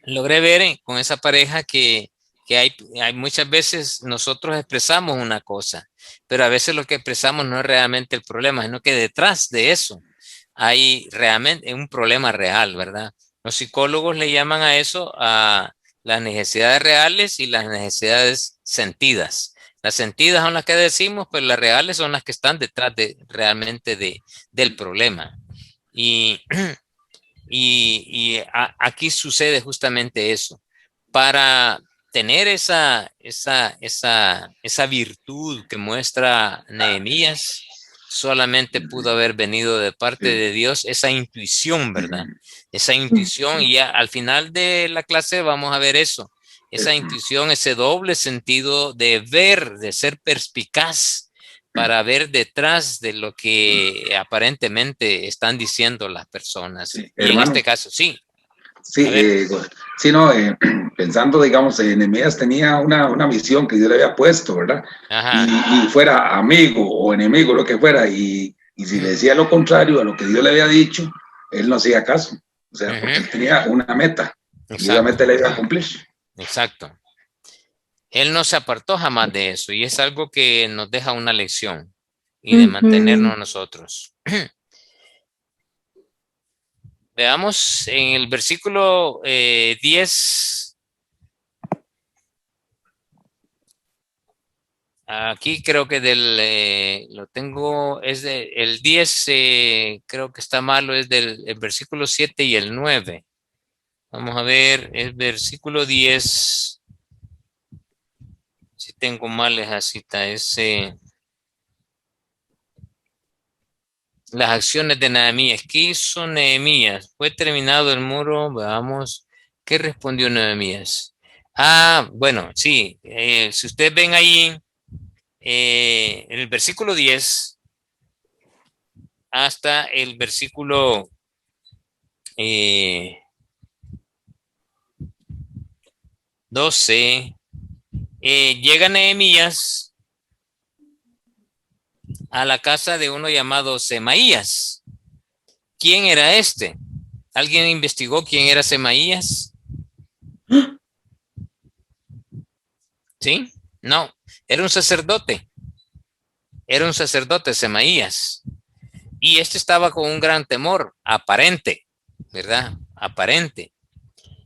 logré ver con esa pareja que hay muchas veces nosotros expresamos una cosa, pero a veces lo que expresamos no es realmente el problema, sino que detrás de eso hay realmente un problema real, ¿verdad? Los psicólogos le llaman a eso a las necesidades reales y las necesidades sentidas. Las sentidas son las que decimos, pero las reales son las que están detrás realmente del problema. Y aquí sucede justamente eso. Para tener esa virtud que muestra Nehemías, solamente pudo haber venido de parte de Dios esa intuición, ¿verdad? Esa intuición, y ya al final de la clase vamos a ver eso. Esa intuición, ese doble sentido de ver, de ser perspicaz para ver detrás de lo que aparentemente están diciendo las personas. Sí, y hermano, en este caso, sí. sí, sí, no, pensando, digamos, Nehemías tenía una misión que Dios le había puesto, ¿verdad? Y fuera amigo o enemigo, lo que fuera, y si le decía lo contrario a lo que Dios le había dicho, él no hacía caso, o sea, porque él tenía una meta, y esa meta la iba a cumplir. Exacto. Él no se apartó jamás de eso, y es algo que nos deja una lección, y de mantenernos nosotros. Veamos en el versículo 10. Aquí creo que lo tengo, es el 10, creo que está malo, es del el versículo 7 y el 9. Vamos a ver, el versículo 10. Si tengo mal esa cita, es las acciones de Nehemías. ¿Qué hizo Nehemías? Fue terminado el muro, veamos, ¿qué respondió Nehemías? Bueno, sí, si ustedes ven ahí, en el versículo 10 hasta el versículo 12, llega Nehemías a la casa de uno llamado Semaías. ¿Quién era este? ¿Alguien investigó quién era Semaías? ¿Sí? No, era un sacerdote. Era un sacerdote, Semaías. Y este estaba con un gran temor, aparente, ¿verdad? Aparente.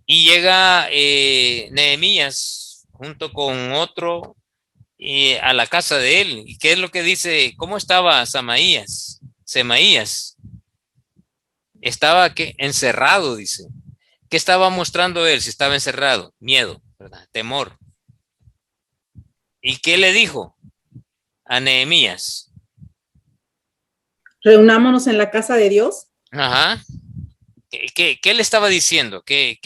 Y llega Nehemías junto con otro a la casa de él. ¿Y qué es lo que dice? ¿Cómo estaba Semaías? Estaba encerrado, dice. ¿Qué estaba mostrando él si estaba encerrado? Miedo, ¿verdad? Temor. ¿Y qué le dijo a Nehemías? Reunámonos en la casa de Dios. Ajá. ¿Qué le estaba diciendo? ¿Qué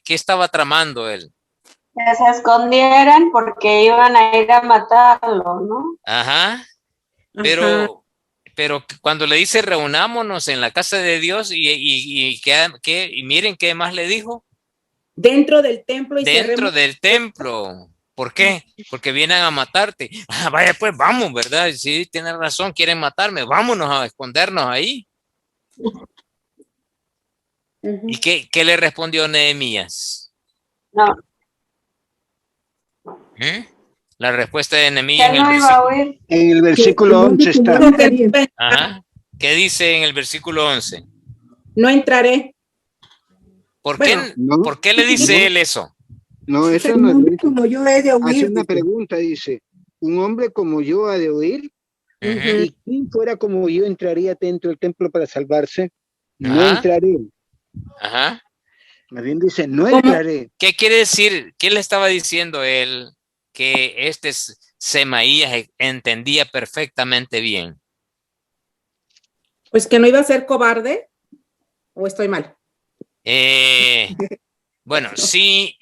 estaba tramando él? Que se escondieran porque iban a ir a matarlo, ¿no? Ajá. Pero cuando le dice reunámonos en la casa de Dios y miren qué más le dijo. Dentro del templo. Dentro del templo. ¿Por qué? Porque vienen a matarte. Vaya, pues vamos, ¿verdad? Sí, tiene razón, quieren matarme. Vámonos a escondernos ahí. ¿Y qué le respondió Nehemías? No, La respuesta de Nehemías Ya no iba a oír. En el versículo 11 está. Ajá. ¿Qué dice en el versículo 11? No entraré. ¿Por Bueno, qué, No, ¿por qué le dice él eso? no, eso Un no es. hombre como yo he de Hace oír. una dice. pregunta, dice, un hombre como yo ha de oír, Ujú. y quien fuera como yo entraría dentro del templo para salvarse, no Ajá. entraré. Ajá. Más bien dice, no ¿Cómo? entraré. ¿Qué quiere decir? ¿Qué le estaba diciendo él que este Semaías entendía perfectamente bien? Pues que no iba a ser cobarde, ¿o estoy mal? Bueno, sí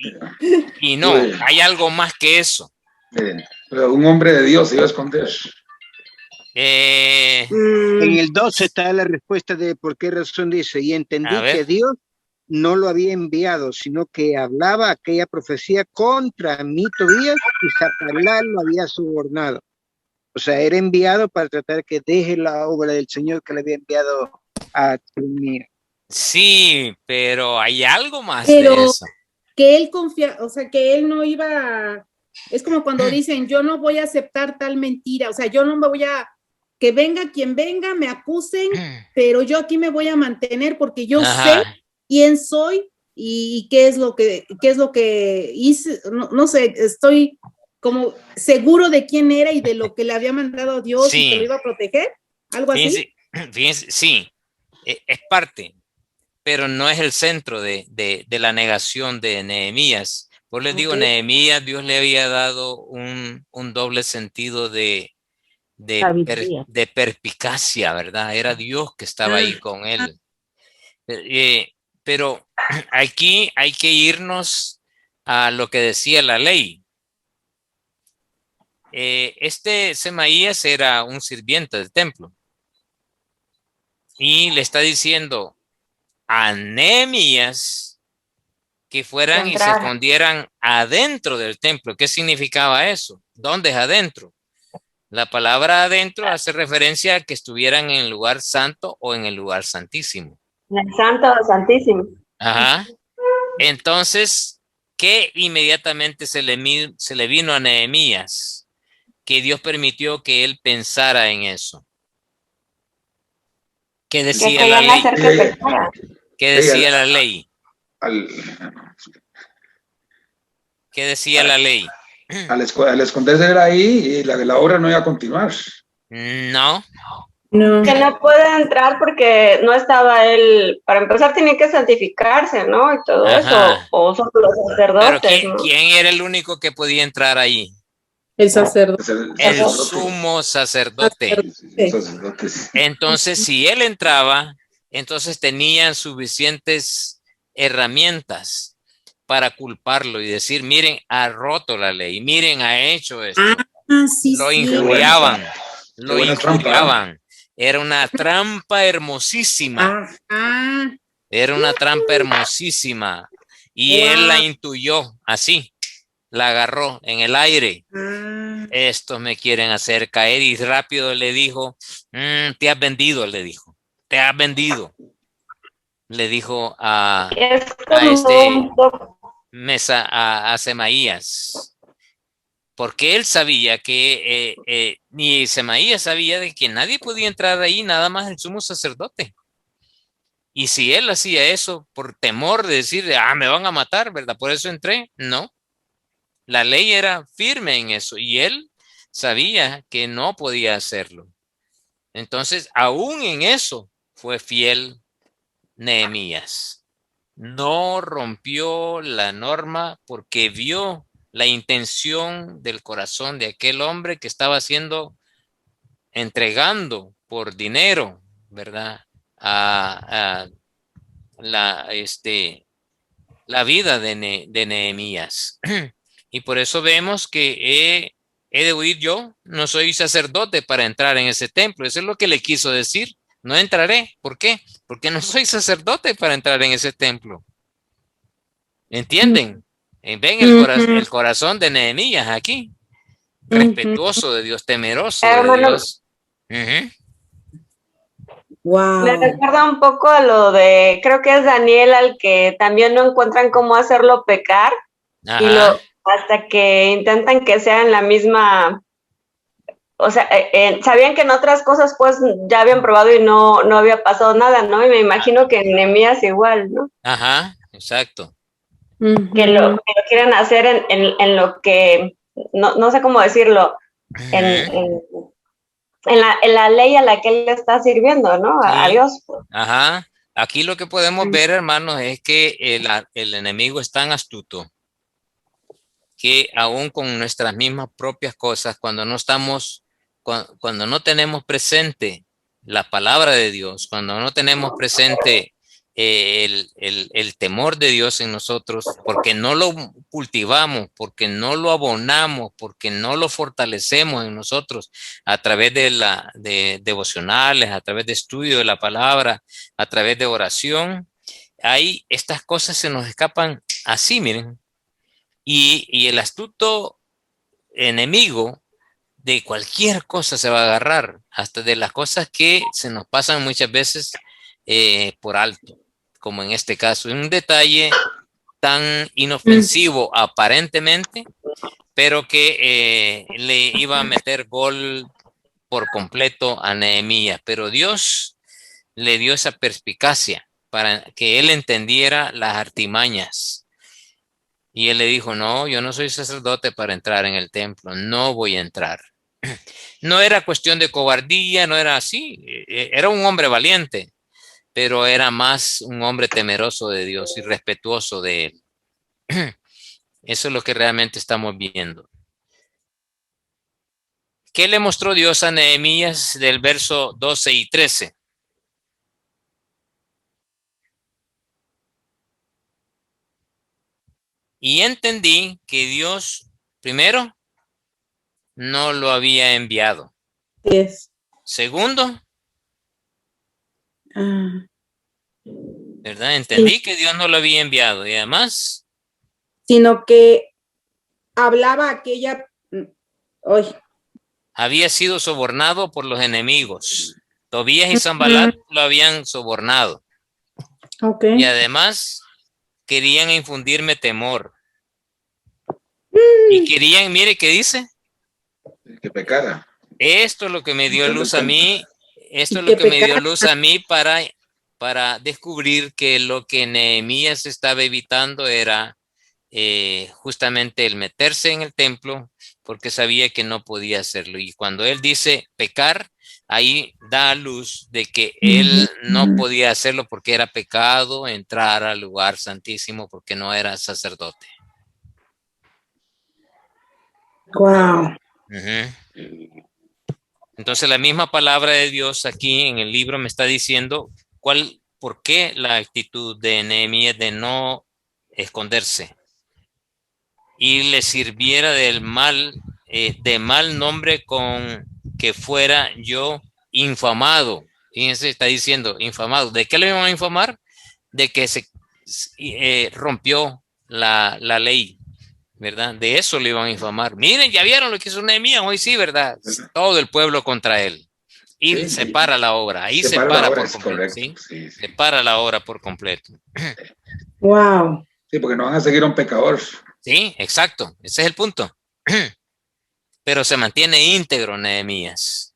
y no. Hay algo más que eso. Pero un hombre de Dios se iba a esconder. En el 12 está la respuesta de por qué razón dice, y entendí A ver. que Dios no lo había enviado, sino que hablaba aquella profecía contra mí Tobías y Zapalar lo había sobornado. O sea, era enviado para tratar que deje la obra del Señor que le había enviado a Jeremías. Sí, pero hay algo más de Pero eso. que él confía, o sea, que él no iba, es como cuando dicen, yo no voy a aceptar tal mentira, o sea, yo no me voy a, que venga quien venga, me acusen, pero yo aquí me voy a mantener porque yo sé Ajá. quién soy y qué es lo que hice, no sé, estoy como seguro de quién era y de lo que le había mandado Dios y que lo Sí. iba a proteger, algo así. Fíjense, sí, es parte, pero no es el centro de la negación de Nehemías. Por les digo, Ok. Nehemías, Dios le había dado un doble sentido de Sabiduría. perspicacia, ¿verdad? Era Dios que estaba ahí con él. Pero aquí hay que irnos a lo que decía la ley. Este Semaías era un sirviente del templo y le está diciendo a Nehemías que fueran y se escondieran adentro del templo. ¿Qué significaba eso? ¿Dónde es adentro? La palabra adentro hace referencia a que estuvieran en el lugar santo o en el lugar santísimo. En el Santo Santísimo. Ajá. Entonces, ¿qué inmediatamente se le vino a Nehemías? Que Dios permitió que él pensara en eso. ¿Qué decía la ley? ¿Qué decía la ley? ¿Qué decía la ley? Al esconderse era ahí y la obra no iba a continuar. No. Que no puede entrar porque no estaba él, para empezar tenía que santificarse, ¿no? Y todo eso, o son los sacerdotes, pero ¿no? ¿quién era el único que podía entrar ahí? El sacerdote. El sumo sacerdote. Entonces, si él entraba, entonces tenían suficientes herramientas para culparlo y decir, miren, ha roto la ley, miren, ha hecho esto. Sí, lo sí. injuriaban, lo buena injuriaban. Era una trampa hermosísima. Era una trampa hermosísima. Y él la intuyó así, la agarró en el aire. Estos me quieren hacer caer, y rápido le dijo, te has vendido, le dijo, te has vendido. Le dijo a Semaías, porque él sabía que ni Semaías sabía de que nadie podía entrar ahí, nada más el sumo sacerdote. Y si él hacía eso por temor de decir, me van a matar, ¿verdad? Por eso entré. No, la ley era firme en eso y él sabía que no podía hacerlo. Entonces, aún en eso fue fiel Nehemías. No rompió la norma porque vio la intención del corazón de aquel hombre que estaba entregando por dinero, ¿verdad? A la vida de Nehemías. Y por eso vemos que he de huir yo, no soy sacerdote para entrar en ese templo. Eso es lo que le quiso decir. No entraré. ¿Por qué? Porque no soy sacerdote para entrar en ese templo. ¿Entienden? Ven el corazón de Nehemías aquí. Respetuoso de Dios, temeroso de Dios. Wow. Me recuerda un poco a lo de, creo que es Daniel, al que también no encuentran cómo hacerlo pecar. hasta que intentan que sea en la misma, o sea, sabían que en otras cosas pues ya habían probado y no había pasado nada, ¿no? Y me imagino que en Nehemías igual, ¿no? Ajá, exacto. Que lo quieren hacer en lo que, no sé cómo decirlo, en la ley a la que él está sirviendo, ¿no? A Dios. Ajá. Aquí lo que podemos ver, hermanos, es que el enemigo es tan astuto que aún con nuestras mismas propias cosas, cuando no tenemos presente la palabra de Dios, cuando no tenemos presente el temor de Dios en nosotros, porque no lo cultivamos, porque no lo abonamos, porque no lo fortalecemos en nosotros a través de devocionales, a través de estudio de la palabra, a través de oración, ahí estas cosas se nos escapan así, miren. Y el astuto enemigo de cualquier cosa se va a agarrar, hasta de las cosas que se nos pasan muchas veces por alto, como en este caso, un detalle tan inofensivo aparentemente, pero que le iba a meter gol por completo a Nehemías, pero Dios le dio esa perspicacia para que él entendiera las artimañas. Y él le dijo, no, yo no soy sacerdote para entrar en el templo, no voy a entrar. No era cuestión de cobardía, no era así, era un hombre valiente, pero era más un hombre temeroso de Dios y respetuoso de él. Eso es lo que realmente estamos viendo. ¿Qué le mostró Dios a Nehemías del verso 12 y 13? Y entendí que Dios, primero, no lo había enviado. Segundo, ¿verdad? Entendí que Dios no lo había enviado y además, sino que hablaba aquella hoy. Había sido sobornado por los enemigos. Tobías y Sanbalat lo habían sobornado. Okay. Y además querían infundirme temor. Y querían, mire qué dice. Que pecara. Esto es lo que me dio luz a mí. Esto es lo que me dio luz a mí para descubrir que lo que Nehemías estaba evitando era justamente el meterse en el templo, porque sabía que no podía hacerlo. Y cuando él dice pecar, ahí da a luz de que él no podía hacerlo porque era pecado entrar al lugar santísimo porque no era sacerdote. Wow. Entonces la misma palabra de Dios aquí en el libro me está diciendo por qué la actitud de Nehemías de no esconderse y le sirviera de mal nombre con que fuera yo infamado. Fíjense, está diciendo infamado. ¿De qué le iban a infamar? De que se rompió la ley, ¿verdad? De eso le iban a infamar. Miren, ya vieron lo que hizo Nehemías hoy, sí, ¿verdad? Todo el pueblo contra él. Y se para la obra. Ahí se para por completo. ¿sí? Se para la obra por completo. Wow. Sí, porque no van a seguir a un pecador. Sí, exacto. Ese es el punto. Pero se mantiene íntegro Nehemías.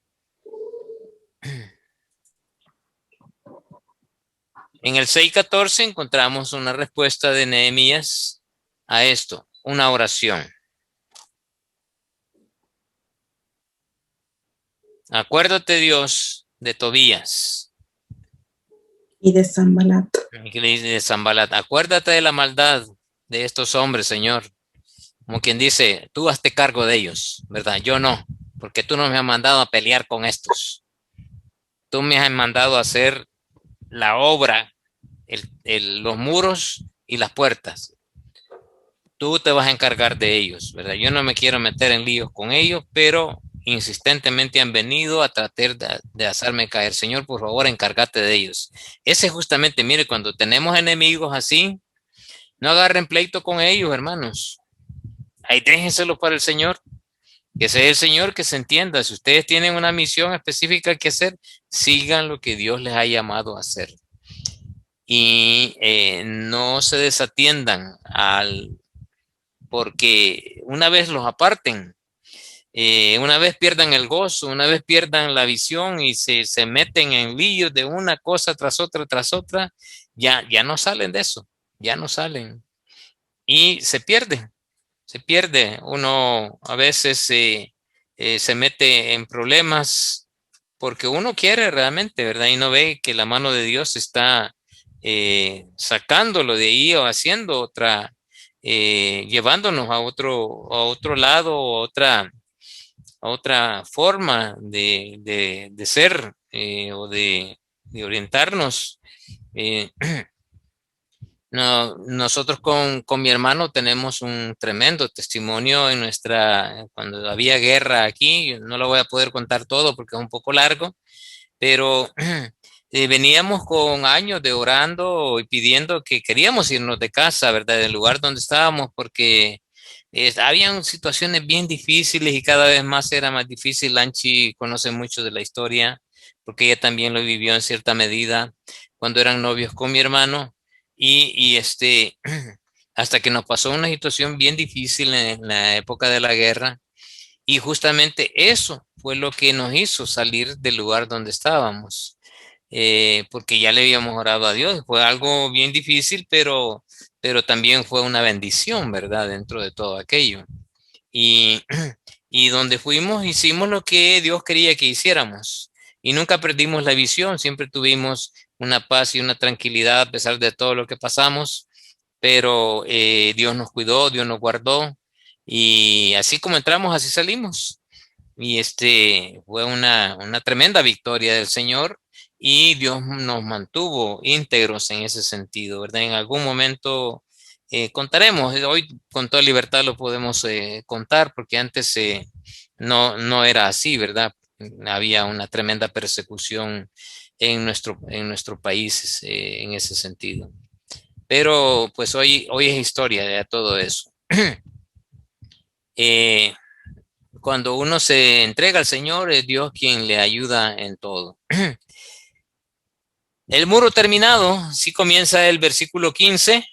En el 6:14 encontramos una respuesta de Nehemías a esto, una oración. Acuérdate, Dios, de Tobías. Y de Sanbalat. De Sanbalat. Acuérdate de la maldad de estos hombres, Señor. Como quien dice, tú hazte cargo de ellos, ¿verdad? Yo no, porque tú no me has mandado a pelear con estos. Tú me has mandado a hacer la obra, los muros y las puertas. Tú te vas a encargar de ellos, ¿verdad? Yo no me quiero meter en líos con ellos, pero insistentemente han venido a tratar de hacerme caer. Señor, por favor, encárgate de ellos. Ese justamente, mire, cuando tenemos enemigos así, no agarren pleito con ellos, hermanos. Ahí déjenselo para el Señor. Que sea el Señor que se entienda. Si ustedes tienen una misión específica que hacer, sigan lo que Dios les ha llamado a hacer. Y no se desatiendan porque una vez los aparten, una vez pierdan el gozo, una vez pierdan la visión y se meten en líos de una cosa tras otra, ya no salen de eso, ya no salen. Y se pierde. Uno a veces se mete en problemas porque uno quiere realmente, ¿verdad? Y no ve que la mano de Dios está sacándolo de ahí o haciendo otra, llevándonos a otro lado, a otra forma de ser o de orientarnos. No, nosotros con mi hermano tenemos un tremendo testimonio en cuando había guerra aquí. No lo voy a poder contar todo porque es un poco largo, pero veníamos con años de orando y pidiendo que queríamos irnos de casa, ¿verdad? Del lugar donde estábamos, porque habían situaciones bien difíciles y cada vez más era más difícil. Lanchi conoce mucho de la historia porque ella también lo vivió en cierta medida cuando eran novios con mi hermano y hasta que nos pasó una situación bien difícil en la época de la guerra y justamente eso fue lo que nos hizo salir del lugar donde estábamos. Porque ya le habíamos orado a Dios. Fue algo bien difícil, pero también fue una bendición, ¿verdad? Dentro de todo aquello. Y, y donde fuimos, hicimos lo que Dios quería que hiciéramos. Y nunca perdimos la visión, siempre tuvimos una paz y una tranquilidad a pesar de todo lo que pasamos, pero Dios nos cuidó, Dios nos guardó, y así como entramos, así salimos. Y fue una tremenda victoria del Señor y Dios nos mantuvo íntegros en ese sentido, ¿verdad? En algún momento contaremos, hoy con toda libertad lo podemos contar porque antes no era así, ¿verdad? Había una tremenda persecución en nuestro país en ese sentido. Pero pues hoy es historia de todo eso. Cuando uno se entrega al Señor, es Dios quien le ayuda en todo. El muro terminado, sí comienza el versículo 15.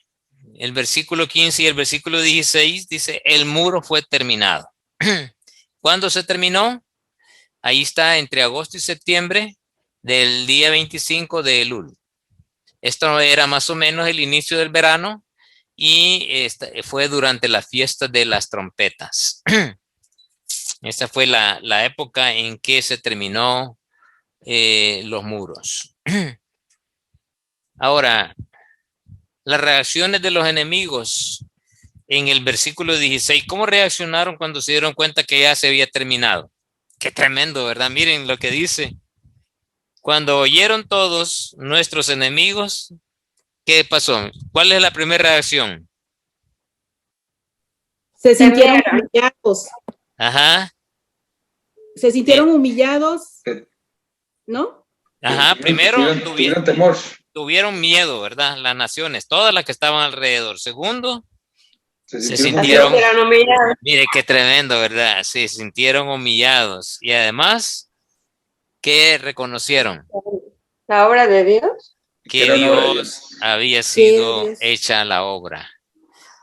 El versículo 15 y el versículo 16 dice, el muro fue terminado. ¿Cuándo se terminó? Ahí está, entre agosto y septiembre del día 25 de Elul. Esto era más o menos el inicio del verano y fue durante la fiesta de las trompetas. Esa fue la época en que se terminó los muros. Ahora, las reacciones de los enemigos en el versículo 16, ¿cómo reaccionaron cuando se dieron cuenta que ya se había terminado? Qué tremendo, ¿verdad? Miren lo que dice. Cuando oyeron todos nuestros enemigos, ¿qué pasó? ¿Cuál es la primera reacción? Se sintieron humillados. Ajá. Se sintieron humillados, ¿no? Ajá, primero tuvieron temor. Tuvieron miedo, ¿verdad? Las naciones, todas las que estaban alrededor. Segundo, se sintieron humillados. Mire, qué tremendo, ¿verdad? Se sintieron humillados. Y además, ¿qué reconocieron? La obra de Dios. Que Dios había sido hecha la obra.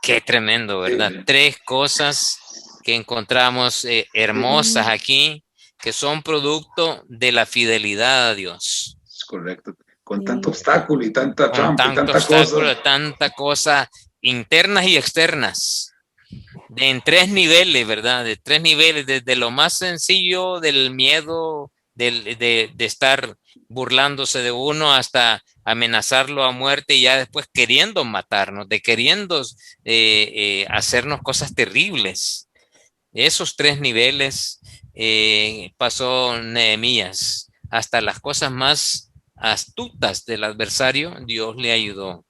Qué tremendo, ¿verdad? Tres cosas que encontramos hermosas aquí, que son producto de la fidelidad a Dios. Es correcto. Con tanto obstáculo y tanta trampa y tanta cosa internas y externas. En tres niveles, ¿verdad? De tres niveles, desde lo más sencillo del miedo, de estar burlándose de uno hasta amenazarlo a muerte y ya después queriendo matarnos, queriendo hacernos cosas terribles. Esos tres niveles pasó Nehemías. Hasta las cosas más astutas del adversario, Dios le ayudó.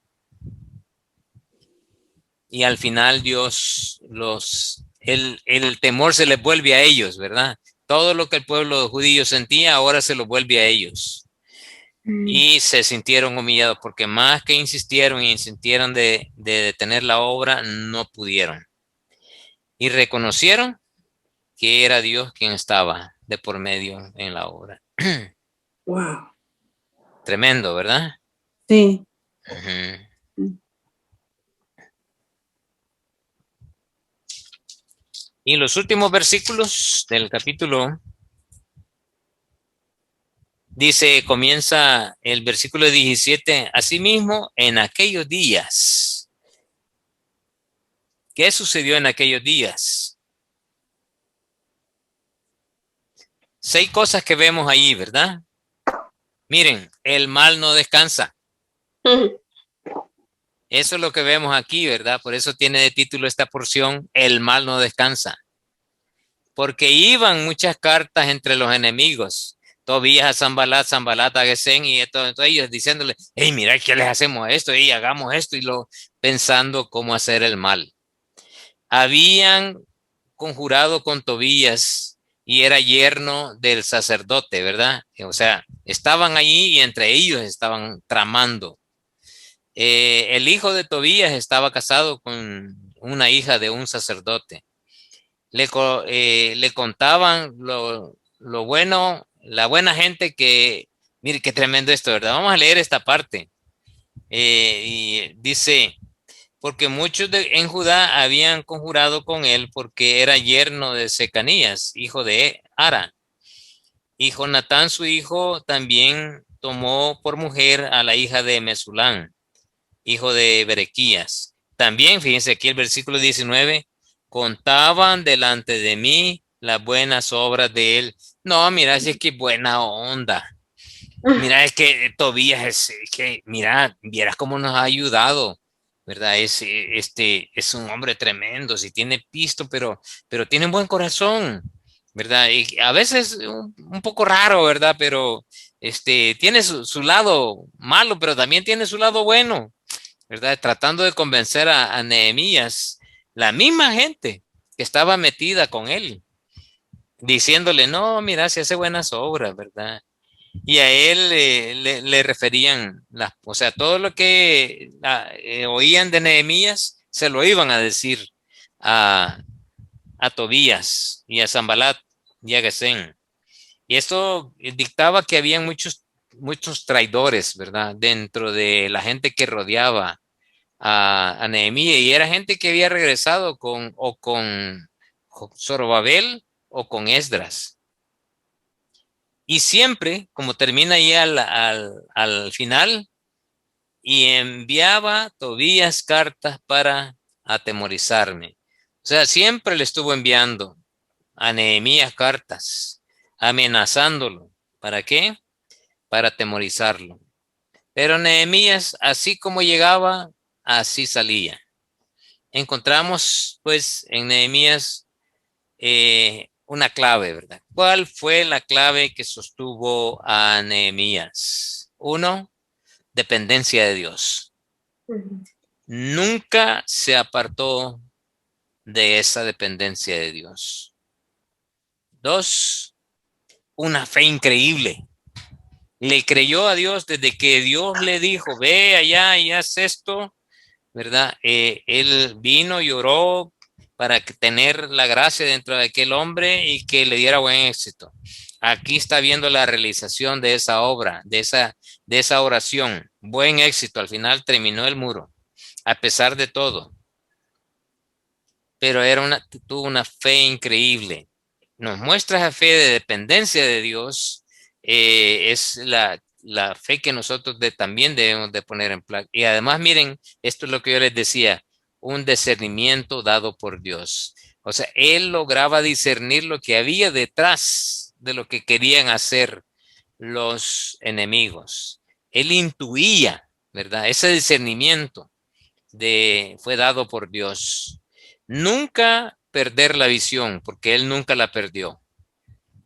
Y al final Dios el temor se les vuelve a ellos, ¿verdad? Todo lo que el pueblo judío sentía, ahora se lo vuelve a ellos. Y se sintieron humillados porque más que insistieron y insistieron de detener la obra, no pudieron. Y reconocieron que era Dios quien estaba de por medio en la obra. Wow. Tremendo, ¿verdad? Sí. Y los últimos versículos del capítulo dice, comienza el versículo 17, asimismo en aquellos días. ¿Qué sucedió en aquellos días? 6 cosas que vemos ahí, ¿verdad? Miren, el mal no descansa. Eso es lo que vemos aquí, ¿verdad? Por eso tiene de título esta porción, el mal no descansa. Porque iban muchas cartas entre los enemigos. Tobías a Sanbalat a Gesem y todos ellos diciéndole, hey, mira, ¿qué les hacemos esto? Y hagamos esto, y pensando cómo hacer el mal. Habían conjurado con Tobías y era yerno del sacerdote, ¿verdad? O sea, estaban allí y entre ellos estaban tramando. El hijo de Tobías estaba casado con una hija de un sacerdote. Le contaban lo bueno, la buena gente que, mire qué tremendo esto, ¿verdad? Vamos a leer esta parte. Y dice, porque muchos en Judá habían conjurado con él porque era yerno de Secanías, hijo de Ara. Y Jonatán, su hijo, también tomó por mujer a la hija de Mesulán, hijo de Berequías. También, fíjense aquí el versículo 19, contaban delante de mí las buenas obras de él. No, mira, es que buena onda. Mira, es que Tobías mira, vieras cómo nos ha ayudado, ¿verdad? Es un hombre tremendo, si tiene pisto, pero tiene un buen corazón, ¿verdad? Y a veces un poco raro, ¿verdad? Pero tiene su lado malo, pero también tiene su lado bueno, ¿verdad? Tratando de convencer a Nehemías, la misma gente que estaba metida con él, diciéndole, no, mira, si hace buenas obras, ¿verdad? Y a él le referían, o sea, todo lo que oían de Nehemías, se lo iban a decir a Tobías y a Sanbalat y a Gesem. Y esto dictaba que habían muchos traidores, ¿verdad? Dentro de la gente que rodeaba a Nehemías, y era gente que había regresado con Zorobabel o con Esdras. Y siempre, como termina ahí al final, y enviaba Tobías cartas para atemorizarme. O sea, siempre le estuvo enviando a Nehemías cartas, amenazándolo. ¿Para qué? Para atemorizarlo. Pero Nehemías, así como llegaba, así salía. Encontramos, pues, en Nehemías una clave, ¿verdad? ¿Cuál fue la clave que sostuvo a Nehemías? 1, dependencia de Dios. Nunca se apartó de esa dependencia de Dios. 2, una fe increíble. Le creyó a Dios desde que Dios le dijo, ve allá y haz esto, ¿verdad? Él vino y oró para tener la gracia dentro de aquel hombre y que le diera buen éxito. Aquí está viendo la realización de esa obra, de esa oración. Buen éxito, al final terminó el muro, a pesar de todo. Pero tuvo una fe increíble. Nos muestra esa fe de dependencia de Dios. Es la fe que nosotros también debemos de poner en práctica. Y además, miren, esto es lo que yo les decía, un discernimiento dado por Dios. O sea, él lograba discernir lo que había detrás de lo que querían hacer los enemigos. Él intuía, ¿verdad? Ese discernimiento fue dado por Dios. Nunca perder la visión, porque él nunca la perdió.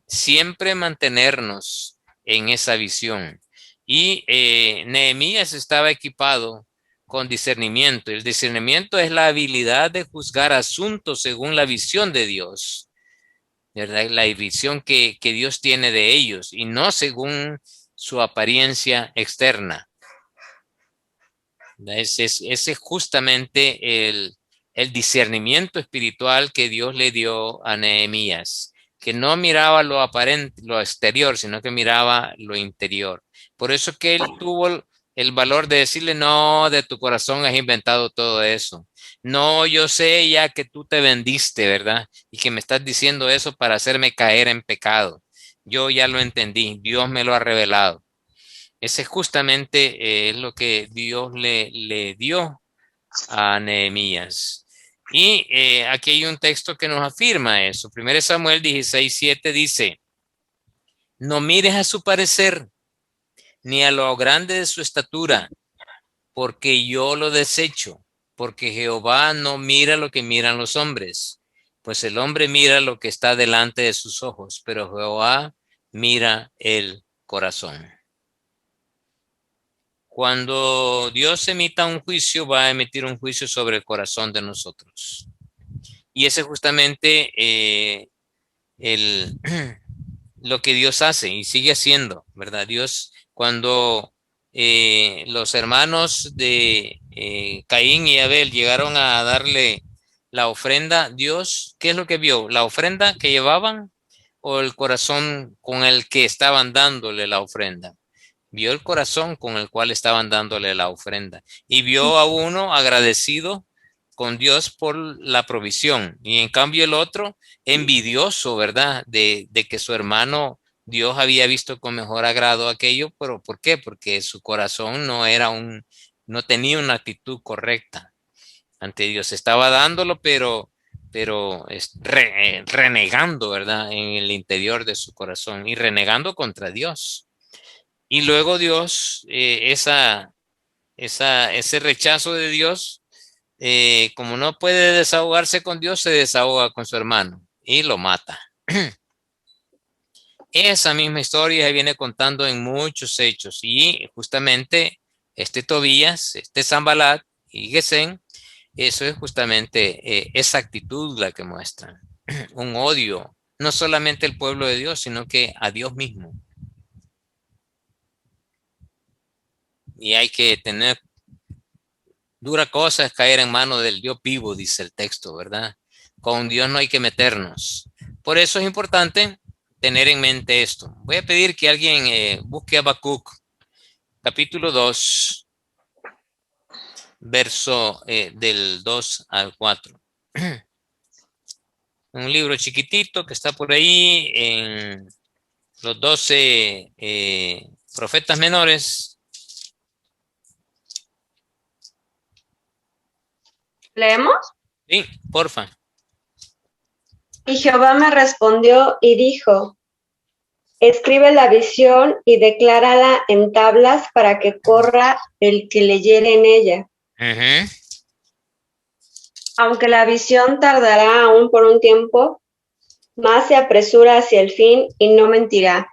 Siempre mantenernos en esa visión. Y Nehemías estaba equipado con discernimiento. El discernimiento es la habilidad de juzgar asuntos según la visión de Dios, ¿verdad? La visión que Dios tiene de ellos y no según su apariencia externa. Ese es justamente el discernimiento espiritual que Dios le dio a Nehemías, que no miraba lo aparente, lo exterior, sino que miraba lo interior. Por eso que él tuvo el valor de decirle, no, de tu corazón has inventado todo eso. No, yo sé ya que tú te vendiste, ¿verdad? Y que me estás diciendo eso para hacerme caer en pecado. Yo ya lo entendí, Dios me lo ha revelado. Ese es justamente lo que Dios le dio a Nehemías. Y aquí hay un texto que nos afirma eso. 1 Samuel 16:7 dice, no mires a su parecer, ni a lo grande de su estatura, porque yo lo desecho, porque Jehová no mira lo que miran los hombres, pues el hombre mira lo que está delante de sus ojos, pero Jehová mira el corazón. Cuando Dios emita un juicio, va a emitir un juicio sobre el corazón de nosotros. Y ese es justamente lo que Dios hace y sigue haciendo, ¿verdad? Dios, cuando los hermanos de Caín y Abel llegaron a darle la ofrenda, Dios, ¿qué es lo que vio? ¿La ofrenda que llevaban o el corazón con el que estaban dándole la ofrenda? Vio el corazón con el cual estaban dándole la ofrenda y vio a uno agradecido con Dios por la provisión y en cambio el otro envidioso, ¿verdad? De que su hermano Dios había visto con mejor agrado aquello, pero ¿por qué? Porque su corazón no tenía una actitud correcta ante Dios. Estaba dándolo, pero renegando, ¿verdad? En el interior de su corazón y renegando contra Dios. Y luego Dios, ese rechazo de Dios, como no puede desahogarse con Dios, se desahoga con su hermano y lo mata. Esa misma historia se viene contando en muchos hechos y justamente Tobías, Sanbalat y Gesem, eso es justamente esa actitud la que muestran. Un odio, no solamente al pueblo de Dios, sino que a Dios mismo. Y hay que tener dura cosa es caer en manos del Dios vivo, dice el texto, ¿verdad? Con Dios no hay que meternos. Por eso es importante tener en mente esto. Voy a pedir que alguien busque Habacuc, capítulo 2, verso del 2 al 4. Un libro chiquitito que está por ahí en los 12 profetas menores. ¿Leemos? Sí, porfa. Y Jehová me respondió y dijo, escribe la visión y declárala en tablas para que corra el que leyere en ella. Aunque la visión tardará aún por un tiempo, más se apresura hacia el fin y no mentirá.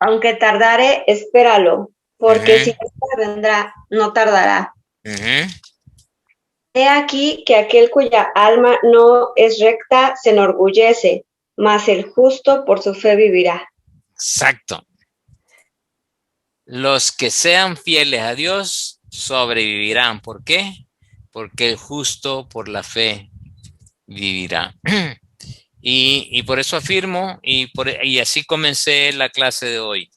Aunque tardare, espéralo, porque si esta vendrá, no tardará. He aquí que aquel cuya alma no es recta se enorgullece, mas el justo por su fe vivirá. Exacto. Los que sean fieles a Dios sobrevivirán. ¿Por qué? Porque el justo por la fe vivirá. Y por eso afirmo, y así comencé la clase de hoy.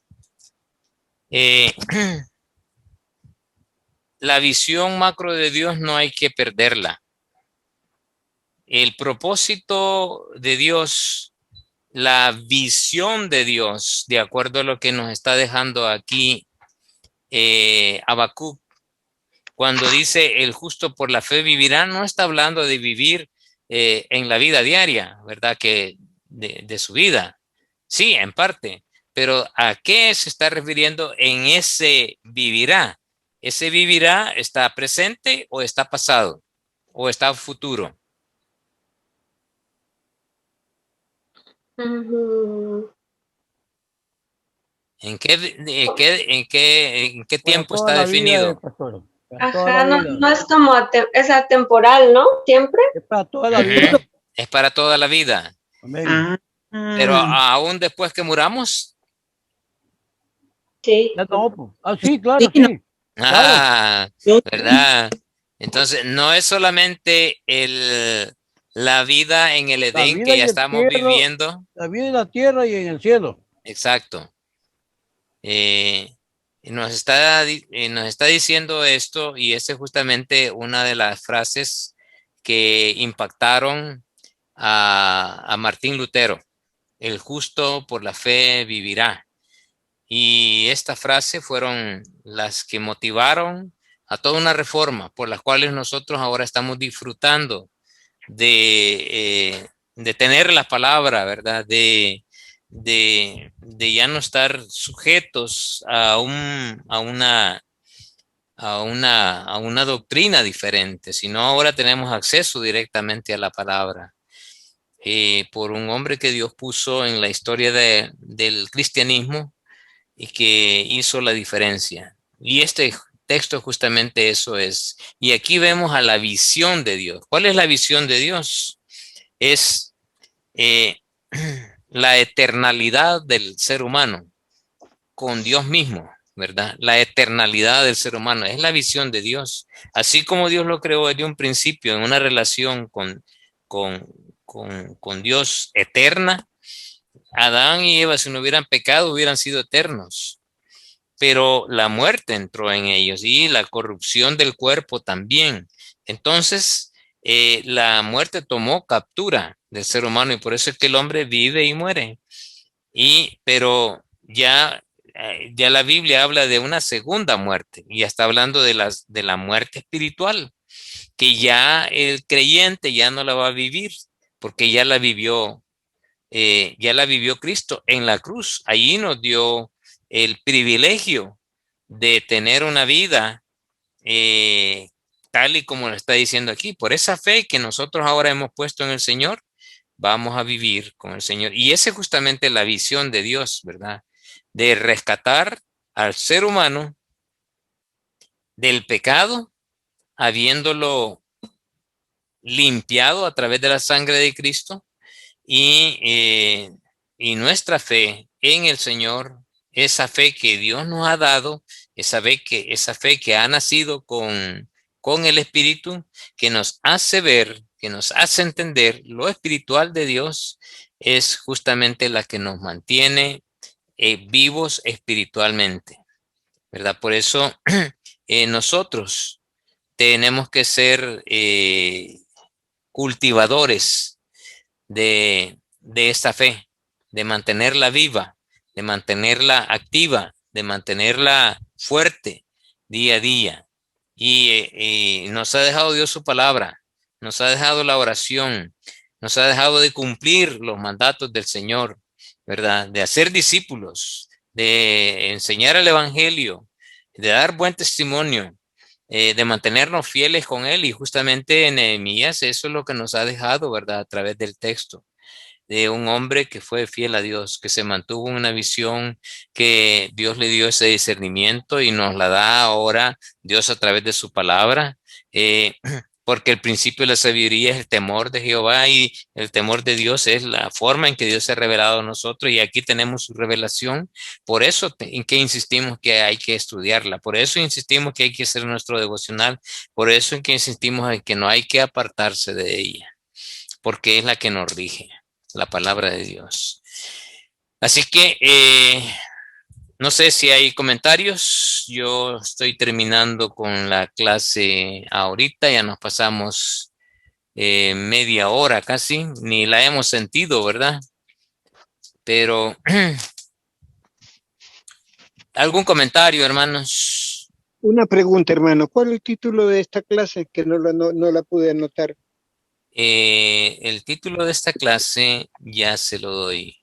La visión macro de Dios no hay que perderla. El propósito de Dios, la visión de Dios, de acuerdo a lo que nos está dejando aquí Habacuc, cuando dice el justo por la fe vivirá, no está hablando de vivir en la vida diaria, ¿verdad? Que de su vida. Sí, en parte. Pero ¿a qué se está refiriendo en ese vivirá? ¿Ese vivirá está presente o está pasado? ¿O está futuro? ¿En qué tiempo está definido? Ajá, no es como es atemporal, ¿no? Siempre. Es para toda la vida. Es para toda la vida. Amén. Pero aún después que muramos. Sí. Sí, claro, sí. ¿Verdad? Entonces, no es solamente la vida en el Edén que ya estamos viviendo. La vida en la tierra y en el cielo. Exacto. nos está diciendo esto, y esa es justamente una de las frases que impactaron a Martín Lutero: el justo por la fe vivirá. Y esta frase fueron las que motivaron a toda una reforma por las cuales nosotros ahora estamos disfrutando de tener la palabra, ¿verdad? De ya no estar sujetos a una doctrina diferente, sino ahora tenemos acceso directamente a la palabra. Por un hombre que Dios puso en la historia del cristianismo y que hizo la diferencia. Y este texto justamente eso es. Y aquí vemos a la visión de Dios. ¿Cuál es la visión de Dios? Es la eternalidad del ser humano con Dios mismo, ¿verdad? La eternalidad del ser humano es la visión de Dios. Así como Dios lo creó desde un principio en una relación con Dios eterna, Adán y Eva, si no hubieran pecado, hubieran sido eternos. Pero la muerte entró en ellos y la corrupción del cuerpo también. Entonces, la muerte tomó captura del ser humano, y por eso es que el hombre vive y muere. Pero ya la Biblia habla de una segunda muerte, y ya está hablando de la muerte espiritual, que ya el creyente ya no la va a vivir, porque ya la vivió Cristo en la cruz. Allí nos dio el privilegio de tener una vida tal y como lo está diciendo aquí. Por esa fe que nosotros ahora hemos puesto en el Señor, vamos a vivir con el Señor. Y esa es justamente la visión de Dios, ¿verdad? De rescatar al ser humano del pecado, habiéndolo limpiado a través de la sangre de Cristo, y nuestra fe en el Señor, esa fe que Dios nos ha dado, esa fe que ha nacido con el Espíritu, que nos hace ver, que nos hace entender lo espiritual de Dios, es justamente la que nos mantiene vivos espiritualmente, ¿verdad? Por eso nosotros tenemos que ser cultivadores de esta fe, de mantenerla viva, de mantenerla activa, de mantenerla fuerte día a día. Y nos ha dejado Dios su palabra, nos ha dejado la oración, nos ha dejado de cumplir los mandatos del Señor, ¿verdad? De hacer discípulos, de enseñar el evangelio, de dar buen testimonio, de mantenernos fieles con Él. Y justamente en Nehemías eso es lo que nos ha dejado, ¿verdad? A través del texto, de un hombre que fue fiel a Dios, que se mantuvo en una visión, que Dios le dio ese discernimiento y nos la da ahora Dios a través de su palabra. Porque el principio de la sabiduría es el temor de Jehová, y el temor de Dios es la forma en que Dios se ha revelado a nosotros, y aquí tenemos su revelación. Por eso en que insistimos que hay que estudiarla, por eso insistimos que hay que hacer nuestro devocional, por eso en que insistimos en que no hay que apartarse de ella, porque es la que nos rige, la palabra de Dios. Así que no sé si hay comentarios. Yo estoy terminando con la clase ahorita. Ya nos pasamos media hora casi. Ni la hemos sentido, ¿verdad? Pero ¿algún comentario, hermanos? Una pregunta, hermano. ¿Cuál es el título de esta clase? Que no la pude anotar. El título de esta clase ya se lo doy.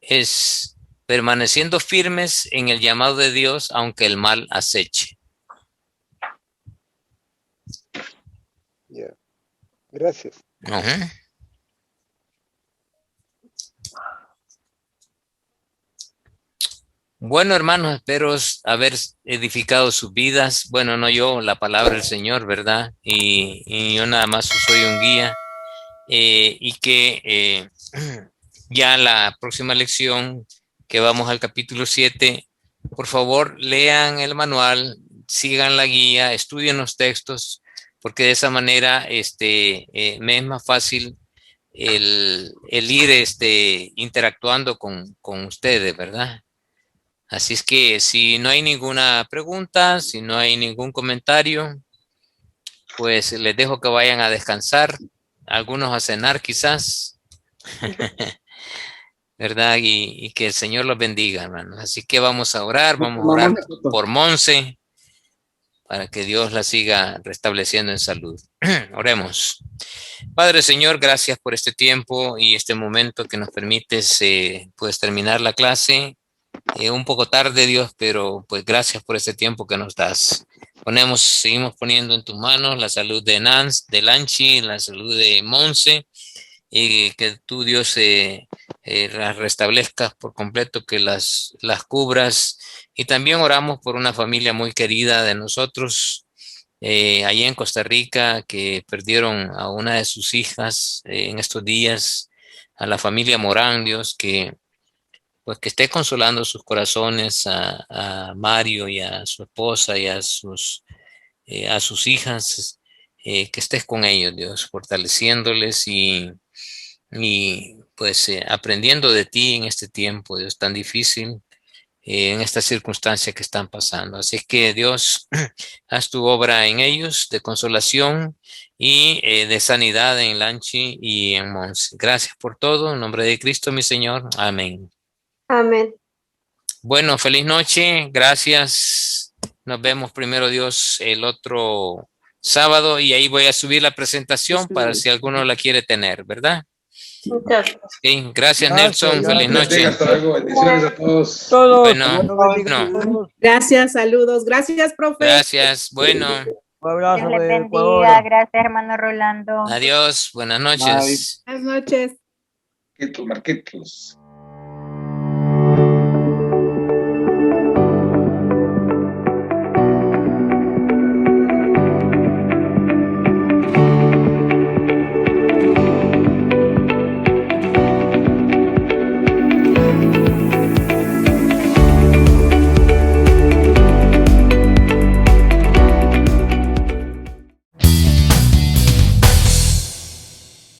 Es permaneciendo firmes en el llamado de Dios, aunque el mal aceche. Ya. Gracias. Bueno, hermanos, espero haber edificado sus vidas. Bueno, no yo, la palabra del Señor, ¿verdad? Y yo nada más soy un guía. Y que ya la próxima lección, que vamos al capítulo 7, por favor, lean el manual, sigan la guía, estudien los textos, porque de esa manera me es más fácil el ir interactuando con ustedes, ¿verdad? Así es que si no hay ninguna pregunta, si no hay ningún comentario, pues les dejo que vayan a descansar, algunos a cenar quizás, ¿verdad? Y que el Señor los bendiga, hermanos. Así que vamos a orar por Monse, para que Dios la siga restableciendo en salud. Oremos. Padre Señor, gracias por este tiempo y este momento que nos permites pues terminar la clase. Un poco tarde, Dios, pero pues gracias por este tiempo que nos das. Seguimos poniendo en tus manos la salud de Lanchi, la salud de Monse, y que tú, Dios, las restablezcas por completo, que las cubras. Y también oramos por una familia muy querida de nosotros, allá en Costa Rica, que perdieron a una de sus hijas en estos días, a la familia Morán, Dios, que esté consolando sus corazones a Mario y a su esposa y a sus hijas, que estés con ellos, Dios, fortaleciéndoles y pues aprendiendo de ti en este tiempo, Dios, tan difícil, en esta circunstancia que están pasando. Así que, Dios, haz tu obra en ellos de consolación y de sanidad en Lanchi y en Mons. Gracias por todo. En nombre de Cristo, mi Señor. Amén. Amén. Bueno, feliz noche. Gracias. Nos vemos, primero Dios, el otro sábado, y ahí voy a subir la presentación para si alguno la quiere tener, ¿verdad? Sí, gracias, Nelson. Feliz noche. Hasta luego. Bendiciones a todos. Bueno. Gracias, saludos. Gracias, profe. Gracias. Bueno. Dios les bendiga. Gracias, hermano Rolando. Adiós. Buenas noches. Buenas noches. Marquitos.